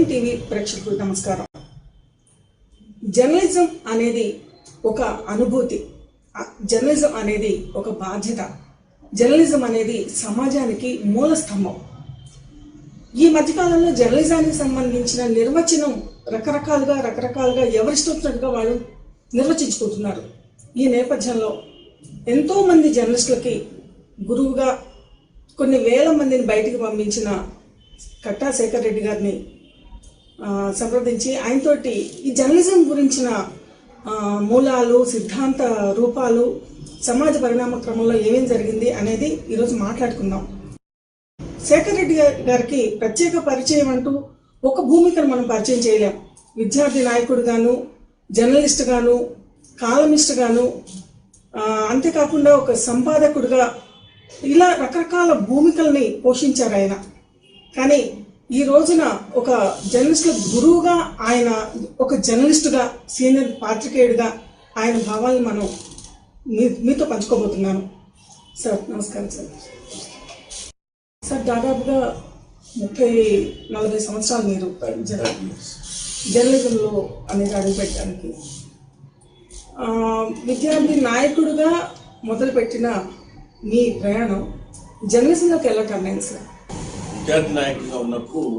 ఉదయం టీవీ ప్రేక్షకులకు నమస్కారం. జర్నలిజం అనేది ఒక అనుభూతి, జర్నలిజం అనేది ఒక బాధ్యత, జర్నలిజం అనేది సమాజానికి మూల స్తంభం. ఈ మధ్యకాలంలో జర్నలిజానికి సంబంధించిన నిర్వచనం రకరకాలుగా ఎవరిష్టొచ్చినట్టుగా వాళ్ళు నిర్వచించుకుంటున్నారు. ఈ నేపథ్యంలో ఎంతోమంది జర్నలిస్టులకి గురువుగా కొన్ని వేల మందిని బయటికి పంపించిన కట్టా శేఖర్ రెడ్డి గారిని సంప్రదించి ఆయనతోటి ఈ జర్నలిజం గురించిన మూలాలు, సిద్ధాంత రూపాలు, సమాజ పరిణామ క్రమంలో ఏమేం జరిగింది అనేది ఈరోజు మాట్లాడుకుందాం. శేఖర్ రెడ్డి గారికి ప్రత్యేక పరిచయం అంటూ ఒక భూమికను మనం పరిచయం చేయలేం. విద్యార్థి నాయకుడు గాను, జర్నలిస్ట్ గాను, కాలమిస్ట్ గాను, అంతేకాకుండా ఒక సంపాదకుడుగా ఇలా రకరకాల భూమికల్ని పోషించారు ఆయన. కానీ ఈ రోజున ఒక జర్నలిస్టుల గురువుగా, ఆయన ఒక జర్నలిస్టుగా, సీనియర్ పాత్రికేయుడిగా ఆయన భావాలను మనం మీతో పంచుకోబోతున్నాను. సార్ నమస్కారం. సార్ దాదాపుగా 30-40 సంవత్సరాలు మీరు జర్నలిజంలో అనేది అడుగుపెట్టడానికి విద్యార్థి నాయకుడిగా మొదలుపెట్టిన మీ ప్రయాణం జర్నలిజంలోకి ఎలా టర్న్ అయింది సార్? విద్యార్థి నాయకుడిగా ఉన్నప్పుడు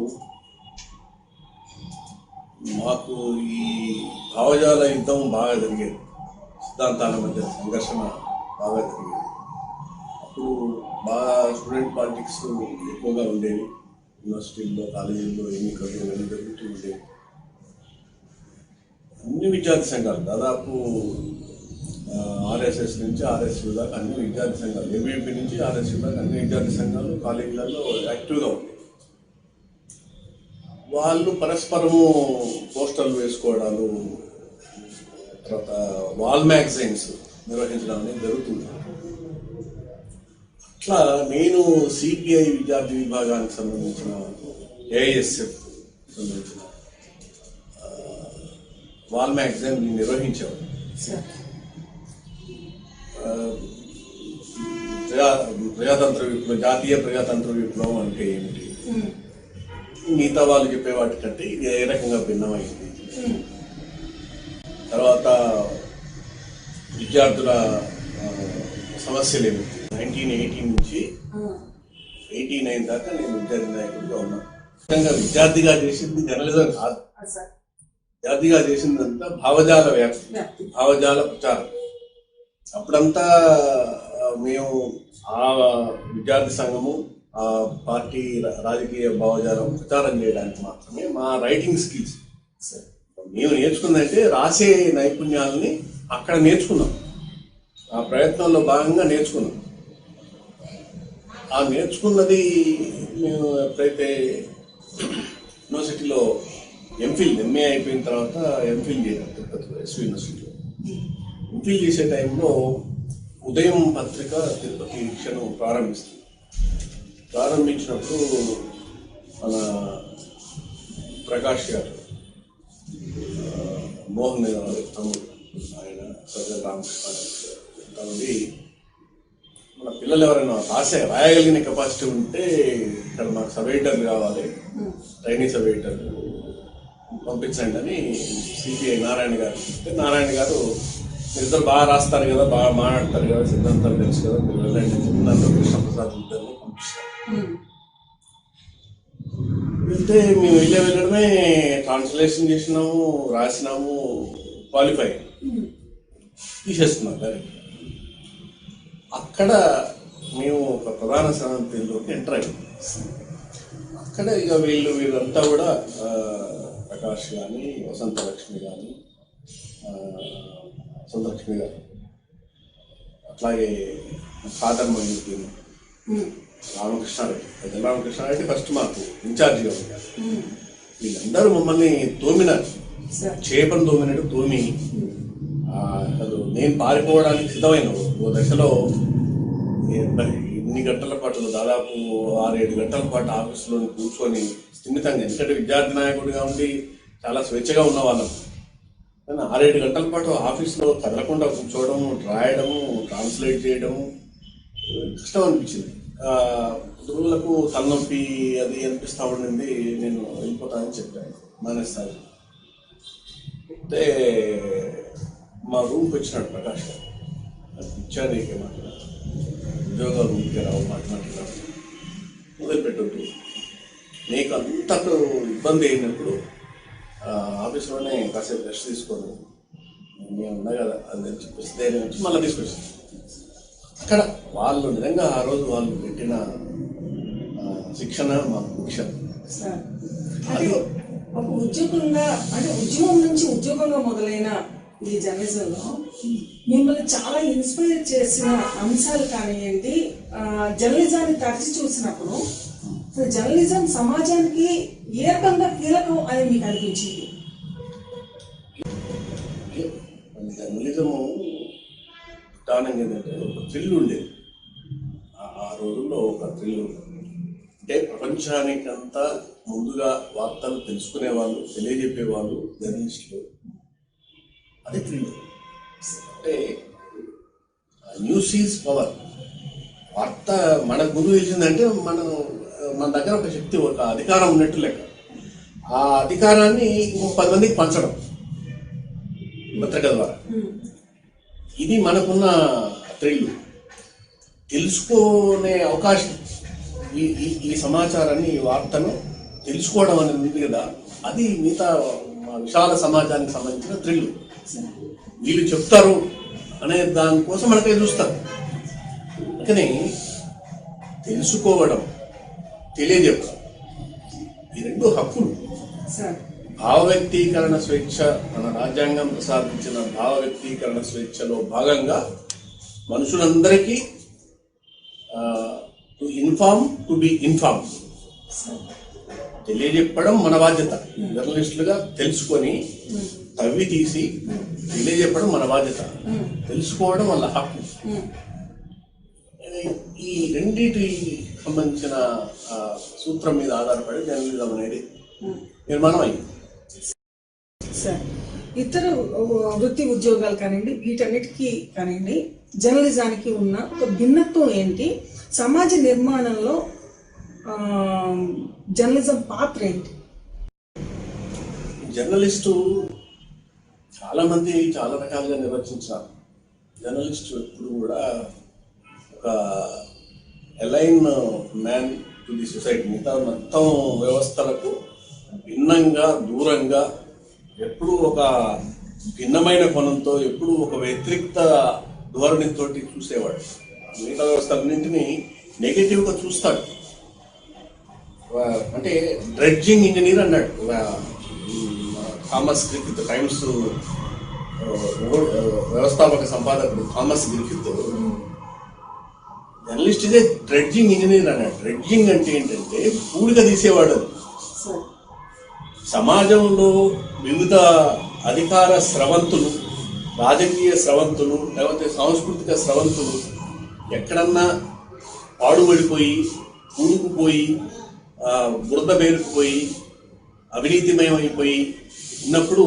మాకు ఈ భావజాల యుద్ధం బాగా జరిగేది, సిద్ధాంతాల మధ్య సంఘర్షణ బాగా జరిగేది. అప్పుడు బాగా స్టూడెంట్ పాలిటిక్స్ ఎక్కువగా ఉండేవి. యూనివర్సిటీల్లో, కాలేజీల్లో ఎన్నికలు ఇవన్నీ జరుగుతూ ఉండేవి. అన్ని విద్యార్థి సంఘాలు, దాదాపు ఆర్ఎస్ఎస్ నుంచి ఆర్ఎస్యూ దాకా అన్ని విద్యార్థి సంఘాలు, ఏబీవీపీ నుంచి ఆర్ఎస్యూ దాకా అన్ని విద్యార్థి సంఘాలు కాలేజీలలో యాక్టివ్గా ఉండేవి. వాళ్ళు పరస్పరము పోస్టర్లు వేసుకోవడాలు, తర్వాత వాల్ మ్యాగజైన్స్ నిర్వహించడం అనేది జరుగుతుంది. అట్లా నేను సిపిఐ విద్యార్థి విభాగానికి సంబంధించిన, ఏఐఎస్ఎఫ్ సంబంధించిన వాల్ మ్యాగజైన్ నిర్వహించేవాడు. ప్రజాతంత్ర విప్లవం, జాతీయ ప్రజాతంత్ర విప్లవం అంటే ఏమిటి, మిగతా వాళ్ళు చెప్పే వాటికంటే ఇది ఏ రకంగా భిన్నమైంది, తర్వాత విద్యార్థుల సమస్యలు ఏమిటి. 1918 నుంచి 89 దాకా నేను విద్యార్థి నాయకుడిగా ఉన్నాను. ముఖ్యంగా విద్యార్థిగా చేసింది జర్నలిజం కాదు, విద్యార్థిగా చేసిందంతా భావజాల వ్యాప్తి, భావజాల ప్రచారం. అప్పుడంతా మేము ఆ విద్యార్థి సంఘము, ఆ పార్టీ రాజకీయ భావజాలం ప్రచారం చేయడానికి మాత్రమే మా రైటింగ్ స్కిల్స్ మేము నేర్చుకున్నదంటే రాసే నైపుణ్యాలని అక్కడ నేర్చుకున్నాం. ఆ ప్రయత్నంలో భాగంగా నేర్చుకున్నాం. ఆ నేర్చుకున్నది మేము ఎప్పుడైతే యూనివర్సిటీలో ఎంఏ అయిపోయిన తర్వాత ఎంఫిల్ చేశాం తిరుపతిలో, ఎస్వి యూనివర్సిటీలో. ఎంఫిల్ చేసే టైంలో ఉదయం పత్రిక తిరుపతి క్షణం ప్రారంభించినప్పుడు మన ప్రకాష్ గారు, మోహన్ తమ్ముడు, ఆయన సర్జన్ రామకృష్ణ కాబట్టి మన పిల్లలు ఎవరైనా రాయగలిగిన కెపాసిటీ ఉంటే ఇక్కడ మాకు సబ్ ఎడిటర్లు కావాలి, ట్రైనింగ్ సబ్ ఎడిటర్లు పంపించండి అని సిపిఐ నారాయణ గారు చెప్తే, నారాయణ గారు ఇద్దరు బాగా రాస్తారు కదా, బాగా మాట్లాడతారు కదా, సిద్ధాంతాలు తెలుసు కదా, మీరు వెళ్ళండి అని చెప్పి నన్ను కృష్ణప్రసాద్ ఇద్దరిని పంపిస్తారు. వెళ్తే మేము వెళ్ళడమే ట్రాన్స్లేషన్ చేసినాము, రాసినాము, క్వాలిఫై తీసేస్తున్నాం డైరెక్ట్. అక్కడ మేము ఒక ప్రధాన సమితిలోకి ఎంటర్ అయ్యాం. అక్కడ ఇక వీళ్ళంతా కూడా ప్రకాష్ కానీ, వసంతలక్ష్మి కానీ, వసంతలక్ష్మి గారు, అట్లాగే ఫాదర్ మయూద్దీన్, రామకృష్ణారెడ్డి, రామకృష్ణారెడ్డి ఫస్ట్ మాకు ఇన్ఛార్జిగా ఉన్నారు. వీళ్ళందరూ మమ్మల్ని తోమినారు, చేపను తోమినట్టు తోమి. అసలు నేను పారిపోవడానికి సిద్ధమైన ఓ దశలో ఇన్ని గంటల పాటు, దాదాపు 6-7 గంటల పాటు ఆఫీసులో కూర్చొని స్థిమితంగా, ఎందుకంటే విద్యార్థి నాయకుడిగా ఉండి చాలా స్వేచ్ఛగా ఉన్నవాళ్ళం, కానీ 6-7 గంటల పాటు ఆఫీస్లో కదలకుండా కూర్చోవడము, రాయడము, ట్రాన్స్లేట్ చేయడము కష్టం అనిపించింది. రోజులకు తలనొప్పి అది అనిపిస్తూ ఉండింది. నేను వెళ్ళిపోతానని చెప్పాను, మానేస్తాను. అయితే మా రూమ్కి వచ్చినాడు ప్రకాష్ గారు. ఇచ్చారు నీకే మాట్లాడారు, ఉద్యోగాలు రూమ్కి రావు, మాట్లాడుతున్నాడు, మొదలుపెట్టద్దు, నీకు అంతకు ఇబ్బంది అయినప్పుడు ఆఫీస్లోనే కాసేపు రెస్ట్ తీసుకోను, నేను ఉన్నా కదా అది చెప్పేసి ధైర్యం వచ్చి మళ్ళీ తీసుకొచ్చాను. అక్కడ వాళ్ళు నిజంగా ఆ రోజు వాళ్ళు పెట్టిన శిక్షణ మాకు ముఖ్యం. సార్ అంటే ఒక ఉద్యోగంగా, అంటే ఉద్యోగం నుంచి ఉద్యోగంగా మొదలైన ఈ జర్నలిజంలో మిమ్మల్ని చాలా ఇన్స్పైర్ చేసిన అంశాలు కానివ్వండి, జర్నలిజాన్ని తరచి చూసినప్పుడు జర్నలిజం సమాజానికి ఏ రకంగా కీలకం అని మీకు అనిపించింది? జర్నలిజము కారణం ఏంటంటే ఒక థ్రిల్ ఉండేది ఆ రోజుల్లో. ఒక థ్రిల్ అంటే ప్రపంచానికంతా ముందుగా వార్తలు తెలుసుకునే వాళ్ళు, తెలియజెప్పేవాళ్ళు జర్నలిస్టులు. అదే థ్రిల్. అంటే న్యూస్ ఈజ్ పవర్. వార్త మనకు ముందు తెలిసిందంటే మన దగ్గర ఒక శక్తి, ఒక అధికారం ఉన్నట్టు లెక్క. ఆ అధికారాన్ని 10 మందికి పంచడం పత్రిక ద్వారా. ఇది మనకున్న థ్రిల్. తెలుసుకునే అవకాశం, ఈ సమాచారాన్ని, ఈ వార్తను తెలుసుకోవడం అనేది ఉంది కదా, అది మిగతా విశాల సమాజానికి సంబంధించిన థ్రిల్. వీళ్ళు చెప్తారు అనే దానికోసం మనకై చూస్తారు. అందుకని తెలుసుకోవడం, తెలియజెప్పడం, ఈ రెండు హక్కులు. భావ వ్యక్తీకరణ స్వేచ్ఛ, మన రాజ్యాంగం ప్రసాదించిన భావ వ్యక్తీకరణ స్వేచ్ఛలో భాగంగా మనుషులందరికీ to inform, to be inform, తెలియజెప్పడం మన బాధ్యత. జర్నలిస్టులుగా తెలుసుకొని తవ్వి తీసి తెలియజెప్పడం మన బాధ్యత, తెలుసుకోవడం వాళ్ళ హక్కు. ఈ రెండింటి సంబంధించిన సూత్రం మీద ఆధారపడి జర్నలిజం అనేది నిర్మాణం అయింది. సార్, ఇతర వృత్తి ఉద్యోగాలు కానివ్వండి, వీటన్నిటికీ కానివ్వండి, జర్నలిజానికి ఉన్న ఒక భిన్నత్వం ఏంటి? సమాజ నిర్మాణంలో జర్నలిజం పాత్ర ఏంటి? జర్నలిస్టు చాలా మంది చాలా రకాలుగా నిర్వచించారు. జర్నలిస్టు ఎప్పుడు కూడా ఒక align man to the society. మిగతా మొత్తం వ్యవస్థలకు భిన్నంగా, దూరంగా, ఎప్పుడూ ఒక భిన్నమైన కోణంతో, ఎప్పుడూ ఒక వ్యతిరిక్త ధోరణితో చూసేవాడు. మిగతా వ్యవస్థలన్నింటినీ నెగిటివ్గా చూస్తాడు. అంటే డ్రెడ్జింగ్ ఇంజనీర్ అన్నాడు థామస్ గ్రిఫిత్, టైమ్స్ వ్యవస్థాపక సంపాదకుడు థామస్ గ్రిఫిత్. జర్నలిస్ట్ ఇదే డ్రెడ్జింగ్ ఇంజనీర్ అన్నాడు. డ్రెడ్జింగ్ అంటే ఏంటంటే పూడిక తీసేవాడు. సమాజంలో వివిధ అధికార స్రవంతులు, రాజకీయ స్రవంతులు, లేకపోతే సాంస్కృతిక స్రవంతులు ఎక్కడన్నా పాడుబడిపోయి, కూరుకుపోయి, బురద పేరుకుపోయి, అవినీతిమయమైపోయి ఉన్నప్పుడు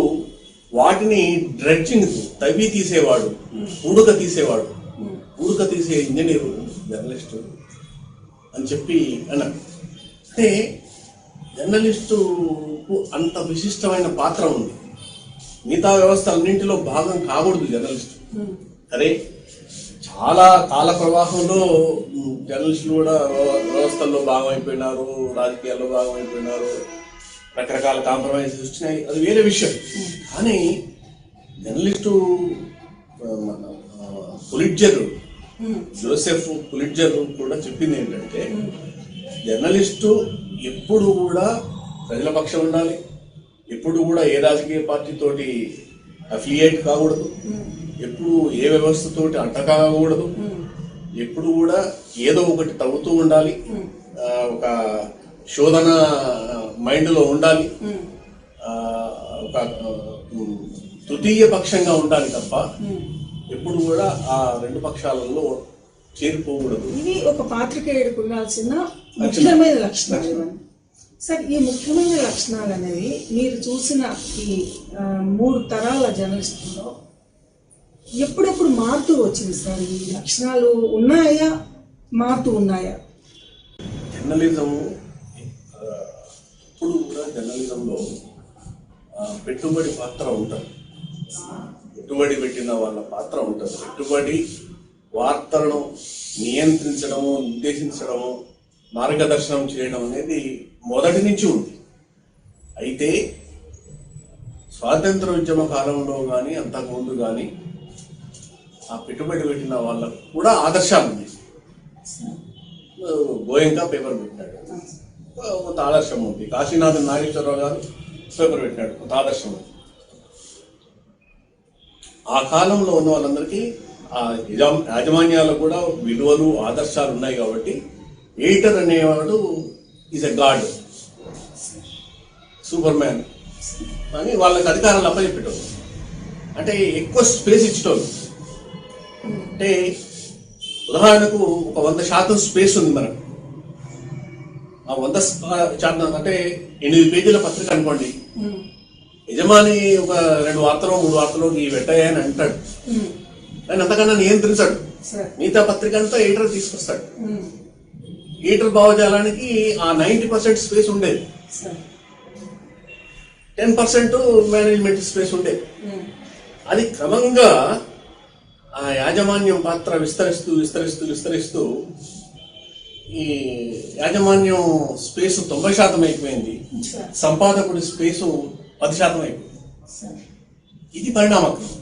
వాటిని డ్రెడ్జింగ్, తవ్వి తీసేవాడు, పూడక తీసేవాడు. పూడక తీసే ఇంజనీరు జర్నలిస్టు అని చెప్పి అన్నాడు. అంటే జర్నలిస్టుకు అంత విశిష్టమైన పాత్ర ఉంది. మిగతా వ్యవస్థలన్నింటిలో భాగం కాకూడదు జర్నలిస్టు. సరే, చాలా కాల ప్రవాహంలో జర్నలిస్టులు కూడా వ్యవస్థల్లో భాగమైపోయినారు, రాజకీయాల్లో భాగమైపోయినారు, రకరకాల కాంప్రమైజెస్ వచ్చినాయి, అది వేరే విషయం. కానీ జర్నలిస్టు పులిట్జర్, జోసెఫ్ పులిట్జర్ కూడా చెప్పింది ఏంటంటే, జర్నలిస్టు ఎప్పుడు కూడా ప్రజల పక్షం ఉండాలి, ఎప్పుడు కూడా ఏ రాజకీయ పార్టీతోటి అఫిలియేట్ కాకూడదు, ఎప్పుడు ఏ వ్యవస్థతోటి అంటకాకూడదు, ఎప్పుడు కూడా ఏదో ఒకటి తవ్వుతూ ఉండాలి, ఒక శోధన మైండ్లో ఉండాలి, ఒక తృతీయ పక్షంగా ఉండాలి తప్ప ఎప్పుడు కూడా ఆ రెండు పక్షాలలో చేరిపోకూడదు. ఇవి ఒక పాత్రికేయుడికి ఉండాల్సిన ముఖ్యమైన లక్షణాలు. సార్, ఈ ముఖ్యమైన లక్షణాలు అనేవి మీరు చూసిన ఈ 3 తరాల జర్నలిస్టులో ఎప్పుడెప్పుడు మారుతూ వచ్చింది సార్? ఈ లక్షణాలు ఉన్నాయా, మారుతూ ఉన్నాయా? జర్నలిజము ఇప్పుడు కూడా జర్నలిజంలో పెట్టుబడి పాత్ర ఉంటుంది. పెట్టుబడి పెట్టిన వాళ్ళ పాత్ర ఉంటుంది. పెట్టుబడి వార్తలను నియంత్రించడము, నిర్దేశించడము, మార్గదర్శనం చేయడం అనేది మొదటి నుంచి ఉంది. అయితే స్వాతంత్ర ఉద్యమ కాలంలో కానీ అంతకుముందు కానీ ఆ పెట్టుబడి పెట్టిన వాళ్ళకు కూడా ఆదర్శాలు ఉన్నాయి. గోయంకా పేపర్ పెట్టినాడు, కొంత ఆదర్శం ఉంది. కాశీనాథన్ నాగేశ్వరరావు గారు పేపర్ పెట్టినాడు, కొంత ఆదర్శం ఉంది. ఆ కాలంలో ఉన్న వాళ్ళందరికీ ఆ యాజమాన్యాలకు కూడా విలువలు, ఆదర్శాలు ఉన్నాయి. కాబట్టి ఎడిటర్ అనేవాడు is a God, super man అని వాళ్ళకి అధికారాలు అప్పచెప్పేటోళ్ళు. అంటే ఎక్కువ స్పేస్ ఇచ్చేటోళ్ళు. అంటే ఉదాహరణకు ఒక 100% స్పేస్ ఉంది మనకు. ఆ 100% అంటే 8 పేజీల పత్రిక అనుకోండి, యజమాని ఒక 2 వార్తలు 3 వార్తలు ఈ పెట్టాయని అంటాడు. ఆయన అంతకన్నా నియంత్రించాడు. మిగతా పత్రిక అంతా ఎడిటర్ తీసుకొస్తాడు. ఎడిటర్ భావజాలానికి ఆ 90% స్పేస్ ఉండేది, 10% మేనేజ్మెంట్ స్పేస్ ఉండేది. అది క్రమంగా ఆ యాజమాన్యం పాత్ర విస్తరిస్తూ విస్తరిస్తూ విస్తరిస్తూ ఈ యాజమాన్యం స్పేసు 90% అయిపోయింది, సంపాదకుడి స్పేసు 10% అయిపోయింది. ఇది పరిణామక్రమం.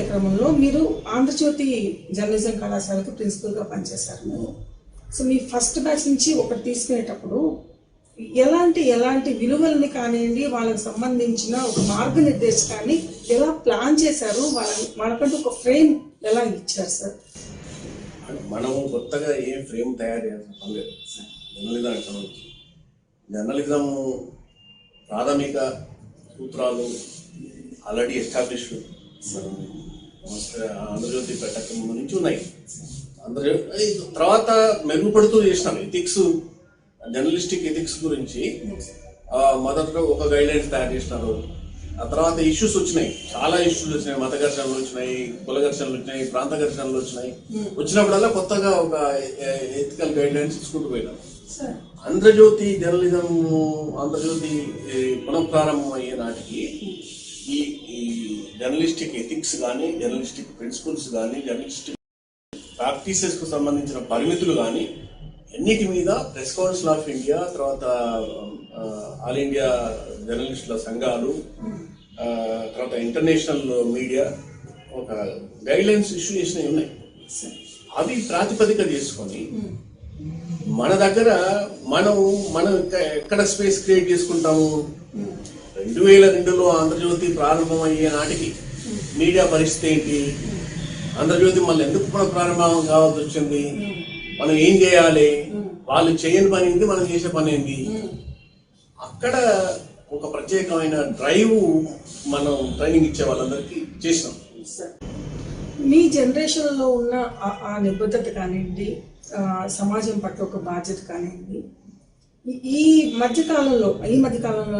క్రమంలో మీరు ఆంధ్రజ్యోతి జర్నలిజం కళాశాలకు ప్రిన్సిపల్ గా పనిచేశారు. సో మీ ఫస్ట్ బ్యాచ్ నుంచి ఒకటి తీసుకునేటప్పుడు ఎలాంటి విలువల్ని కానివ్వండి, వాళ్ళకి సంబంధించిన ఒక మార్గనిర్దేశకాన్ని ఎలా ప్లాన్ చేశారు, వాళ్ళకంటూ ఒక ఫ్రేమ్ ఎలా ఇచ్చారు సార్? మనం కొత్తగా ఏం ఫ్రేమ్ తయారు చేయాల్సిన పని లేదు. జర్నలిజానికి సంబంధించి జర్నలిజం ప్రాథమిక సూత్రాలు ఆల్రెడీ ఎస్టాబ్లిష్డ్ ఆంధ్రజ్యోతి పెట్టక ముందు నుంచి ఉన్నాయి. ఆంధ్రజ్యోతి తర్వాత మెరుగుపడుతూ చేసినాం. ఎథిక్స్, జర్నలిస్టిక్ ఎథిక్స్ గురించి మొదట్లో ఒక గైడ్ లైన్స్ తయారు చేసినారు. ఆ తర్వాత ఇష్యూస్ వచ్చినాయి, చాలా ఇష్యూస్ వచ్చినాయి. మత ఘర్షణలు వచ్చినాయి, కుల ఘర్షణలు వచ్చినాయి, ప్రాంత ఘర్షణలు వచ్చినాయి. వచ్చినప్పుడల్లా కొత్తగా ఒక ఎథికల్ గైడ్ లైన్స్ తీసుకుంటూ పోయినాం. ఆంధ్రజ్యోతి జర్నలిజం, ఆంధ్రజ్యోతి పునఃప్రారంభం అయ్యే నాటికి ఈ జర్నలిస్టిక్ ఎథిక్స్ కానీ, జర్నలిస్టిక్ ప్రిన్సిపల్స్ కానీ, జర్నలిస్టిక్ ప్రాక్టీసెస్ కు సంబంధించిన పరిమితులు కానీ ఎన్నిటి మీద ప్రెస్ కౌన్సిల్ ఆఫ్ ఇండియా, తర్వాత ఆల్ ఇండియా జర్నలిస్టుల సంఘాలు, తర్వాత ఇంటర్నేషనల్ మీడియా ఒక గైడ్ లైన్స్ ఇష్యూ చేసినవి ఉన్నాయి. అవి ప్రాతిపదిక చేసుకొని మన దగ్గర మనం ఎక్కడ స్పేస్ క్రియేట్ చేసుకుంటాము. 2002లో ఆంధ్రజ్యోతి ప్రారంభం అయ్యే నాటికి మీడియా పరిస్థితి ఏంటి, ఆంధ్రజ్యోతి మళ్ళీ ఎందుకు ప్రారంభం కావాల్సి వచ్చింది, మనం ఏం చేయాలి, వాళ్ళు చేయని పని ఏంటి, మనం చేసే పని ఏంటి, అక్కడ ఒక ప్రత్యేకమైన డ్రైవ్ మనం ట్రైనింగ్ ఇచ్చే వాళ్ళందరికీ చేసినాం. మీ జనరేషన్లో ఉన్న ఆ నిబద్ధత కానివ్వండి, సమాజం పట్ల ఒక బాధ్యత కానివ్వండి, ఈ మధ్యకాలంలో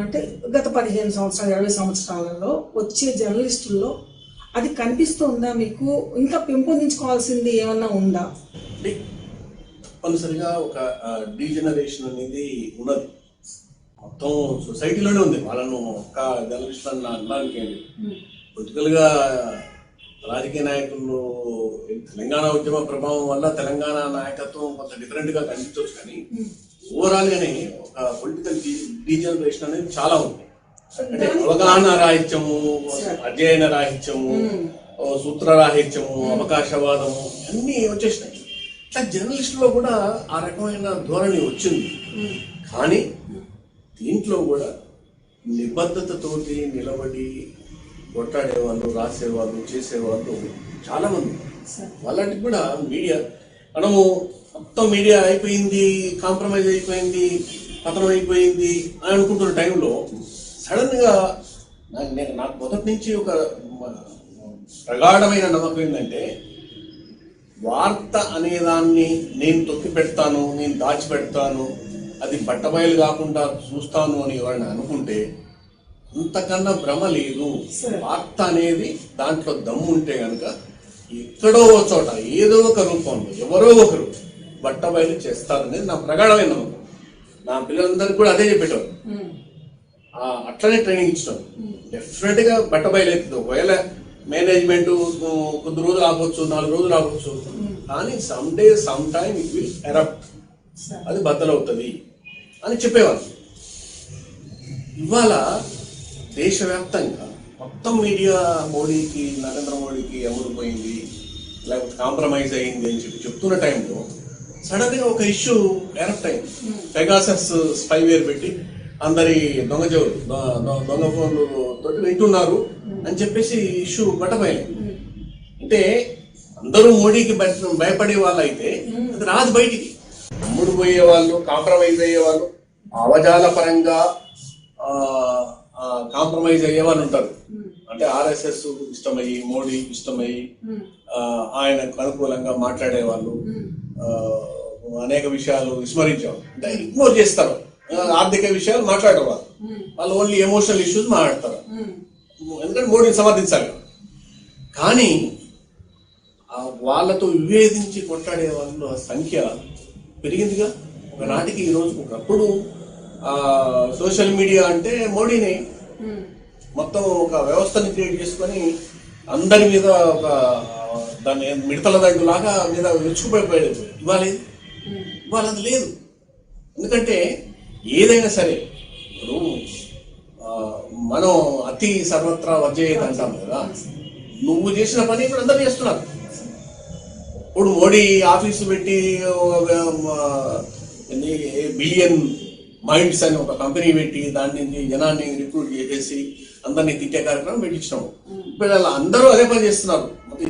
అంటే గత 15 సంవత్సరాలు 20 సంవత్సరాలలో వచ్చే జర్నలిస్టుల్లో అది కనిపిస్తుందా మీకు? ఇంకా పెంపొందించుకోవాల్సింది ఏమన్నా ఉందా? తప్పనిసరిగా ఒక డీజనరేషన్ అనేది ఉన్నది, మొత్తం సొసైటీలోనే ఉంది. వాళ్ళను ఒక్క జర్నలిస్ట్ అనడానికి పొలిటికల్ గా రాజకీయ నాయకులు తెలంగాణ ఉద్యమ ప్రభావం వల్ల తెలంగాణ నాయకత్వం కొంత డిఫరెంట్ గా కనిపించవచ్చు, కానీ ఓవరాల్ గానే ఒక పొలిటికల్ డీజనరేషన్ అనేది చాలా ఉంది. అంటే అవగాహన రాహిత్యము, అధ్యయన రాహిత్యము, సూత్ర రాహిత్యము, అవకాశవాదము అన్ని వచ్చేసినాయి. ఇట్లా జర్నలిస్టులో కూడా ఆ రకమైన ధోరణి వచ్చింది. కానీ దీంట్లో కూడా నిబద్ధతతోటి నిలబడి కొట్లాడేవాళ్ళు, రాసేవాళ్ళు, చేసేవాళ్ళు చాలా మంది. వాళ్ళకి కూడా మీడియా, మనము మొత్తం మీడియా అయిపోయింది, కాంప్రమైజ్ అయిపోయింది, పతనం అయిపోయింది అని అనుకుంటున్న టైంలో సడన్ గా నాకు మొదటి నుంచి ఒక ప్రగాఢమైన నమ్మకం ఏంటంటే, వార్త అనేదాన్ని నేను తొక్కి పెడతాను, నేను దాచిపెడతాను, అది బట్టబయలు కాకుండా చూస్తాను అని ఎవరైనా అనుకుంటే అంతకన్నా భ్రమ లేదు. వార్త అనేది దాంట్లో దమ్ము ఉంటే కనుక ఎక్కడో చోట ఏదో ఒక రూపంలో ఎవరో ఒకరు బట్టబయలు చేస్తారనేది నా ప్రగాఢమైన నమ్మకం. నా పిల్లలందరికీ కూడా అదే చెప్పేటోరు. అట్లనే ట్రైనింగ్ ఇచ్చినాం. డెఫినెట్ గా బట్టబయలవుతుంది. ఒకవేళ మేనేజ్మెంట్ కొద్ది రోజులు ఆపొచ్చు, 4 రోజులు ఆపొచ్చు, కానీ some day some time it will erupt, అది బద్దలవుతుంది అని చెప్పేవాళ్ళు. ఇవాళ దేశవ్యాప్తంగా మొత్తం మీడియా మోడీకి, నరేంద్ర మోడీకి అమ్ముడుపోయింది, లేకపోతే కాంప్రమైజ్ అయింది అని చెప్తున్న టైంలో సడన్ గా ఒక ఇష్యూ ఎరప్ట్ అయింది. పెగాసస్ స్పైవేర్ పెట్టి అందరి దొంగ ఫోన్లు తోటి వింటున్నారు అని చెప్పేసి ఇష్యూ బట్టబయలే. అంటే అందరూ మోడీకి భయపడే వాళ్ళు అయితే అది రాదు బయటికి. అమ్ముడు పోయే వాళ్ళు, కాంప్రమైజ్ అయ్యే వాళ్ళు, అవజాల పరంగా కాంప్రమైజ్ అయ్యే వాళ్ళు ఉంటారు. అంటే ఆర్ఎస్ఎస్ ఇష్టమయ్యి, మోడీ ఇష్టమయ్యి ఆయనకు అనుకూలంగా మాట్లాడే వాళ్ళు, అనేక విషయాలు విస్మరించేవాళ్ళు, అంటే ఇగ్నోర్ చేస్తారు. ఆర్థిక విషయాలు మాట్లాడేవాళ్ళు, వాళ్ళు ఓన్లీ ఎమోషనల్ ఇష్యూస్ మాట్లాడతారు, ఎందుకంటే మోడీని సమర్థించాలి. కానీ వాళ్ళతో విభేదించి కొట్లాడే వాళ్ళ సంఖ్య పెరిగిందిగా ఒకనాటికి. ఈరోజు ఒకప్పుడు సోషల్ మీడియా అంటే మోడీని మొత్తం ఒక వ్యవస్థని క్రియేట్ చేసుకొని అందరి మీద ఒక దాన్ని మిడతల దండు లాగా మీద విరుచుకుపడిపోయేది. ఇవాళ అది లేదు. ఎందుకంటే ఏదైనా సరే ఇప్పుడు మనం అతి సర్వత్రా వర్జయేది అంటాం కదా, నువ్వు చేసిన పని ఇప్పుడు అందరూ చేస్తున్నారు. ఇప్పుడు మోడీ ఆఫీసు పెట్టి బిలియన్ మైండ్స్ అని ఒక కంపెనీ పెట్టి దాని నుంచి జనాన్ని రిక్రూట్ చేసేసి అందరినీ తిట్టే కార్యక్రమం పెట్టించినాము. ఇప్పుడు అందరూ అదే పని చేస్తున్నారు.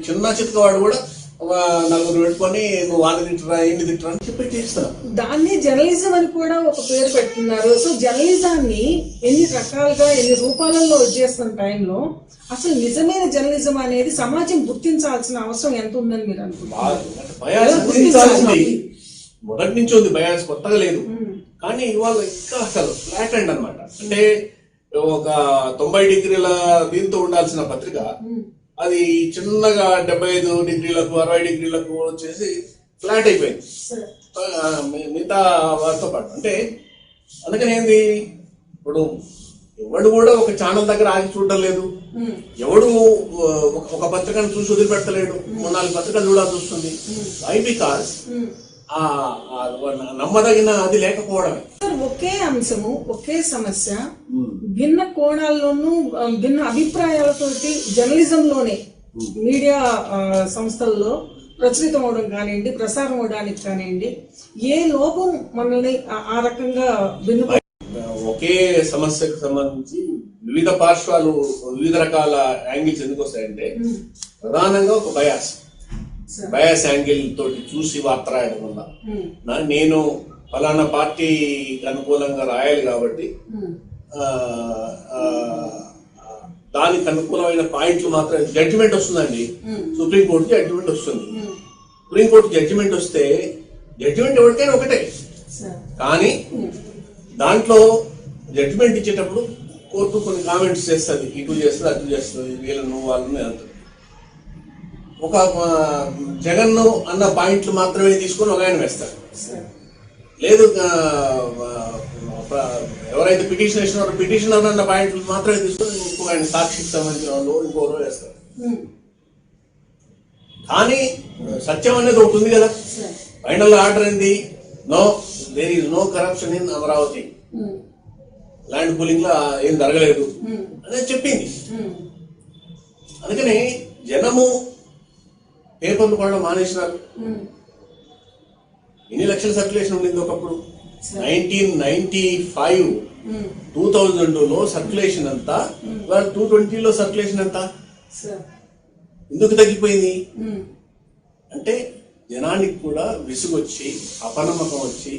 చిన్న చిత్క వాడు కూడా ఒక 4 పెట్టుకొని నువ్వు వాళ్ళని తింటురా, ఏంటి తింటురా అని చెప్పి చేస్తున్నారు. దాన్ని జర్నలిజం అని కూడా ఒక పేరు పెట్టుకున్నారు. సో జర్నలిజాన్ని ఎన్ని రకాలుగా, ఎన్ని రూపాలలో వచ్చేస్తున్న టైంలో అసలు నిజమైన జర్నలిజం అనేది సమాజం గుర్తించాల్సిన అవసరం ఎంత ఉందని మీరు అనుకుంటున్నారు? మొదటి నుంచి ఉంది బయాస్, కొత్తగా లేదు. కానీ ఇవాళ ఇంకా అసలు ఫ్లాట్ అండ్ అనమాట. అంటే ఒక 90 డిగ్రీల దీంతో ఉండాల్సిన పత్రిక అది చిన్నగా 75 డిగ్రీలకు 60 డిగ్రీలకు వచ్చేసి ఫ్లాట్ అయిపోయింది మిగతా వారితో పాటు. అంటే అందుకని ఏంది, ఇప్పుడు ఎవడు కూడా ఒక ఛానల్ దగ్గర ఆగి చూడటం లేదు, ఎవడు ఒక పత్రికను చూసి వదిలిపెట్టలేడు, 4 పత్రికలు చూడాల్సి వస్తుంది. వై? బికాస్ నమ్మదగిన అది లేకపోవడమే. ఒకే అంశము, ఒకే సమస్య భిన్న కోణాల్లోనూ భిన్న అభిప్రాయాలతోటి జర్నలిజంలోనే మీడియా సంస్థల్లో ప్రచురితం అవడం కానివ్వండి, ప్రసారం అవడానికి కానివ్వండి, ఏ లోపం మనల్ని ఆ రకంగా భిన్న ఒకే సమస్యకు సంబంధించి వివిధ పార్శ్వాలు, వివిధ రకాల యాంగిల్స్ ఎందుకు వస్తాయంటే ప్రధానంగా ఒక బయాస్ యాంగిల్ తోటి చూసి వార్త రాయడం వల్ల నేను ఫలానా పార్టీకి అనుకూలంగా రాయాలి కాబట్టి దానికి అనుకూలమైన పాయింట్లు మాత్రం జడ్జిమెంట్ వస్తుందండి. సుప్రీంకోర్టు జడ్జిమెంట్ వస్తుంది. సుప్రీంకోర్టు జడ్జిమెంట్ వస్తే జడ్జిమెంట్ ఎవరికైనా ఒకటే, కానీ దాంట్లో జడ్జిమెంట్ ఇచ్చేటప్పుడు కోర్టు కొన్ని కామెంట్స్ చేస్తుంది, ఇటు చేస్తుంది, అటు చేస్తుంది, వీళ్ళను వాళ్ళని అంటుంది. ఒక జగన్ అన్న పాయింట్లు మాత్రమే తీసుకొని ఒక ఆయన వేస్తారు. లేదు ఎవరైతే పిటిషన్ వేసినారో పిటిషనర్ అన్న పాయింట్లు మాత్రమే తీసుకొని ఇంకో ఆయన సాక్షికి సంబంధించిన వాళ్ళు ఇంకోరు వేస్తారు. కానీ సత్యం అనేది ఒకటి ఉంది కదా. ఫైనల్ ఆర్డర్ ఏంది? No, there is no corruption in Amaravati, land pooling లో ఏం జరగలేదు అనేది చెప్పింది. అందుకని జనము పేపర్లు కూడా మానేసినారు. ఎన్ని లక్షల సర్క్యులేషన్ ఉండింది ఒకప్పుడు? 1995 2000లో సర్క్యులేషన్ అంతా, 220లో సర్క్యులేషన్ అంతా. ఎందుకు తగ్గిపోయింది అంటే జనానికి కూడా విసుగొచ్చి, అపనమ్మకం వచ్చి,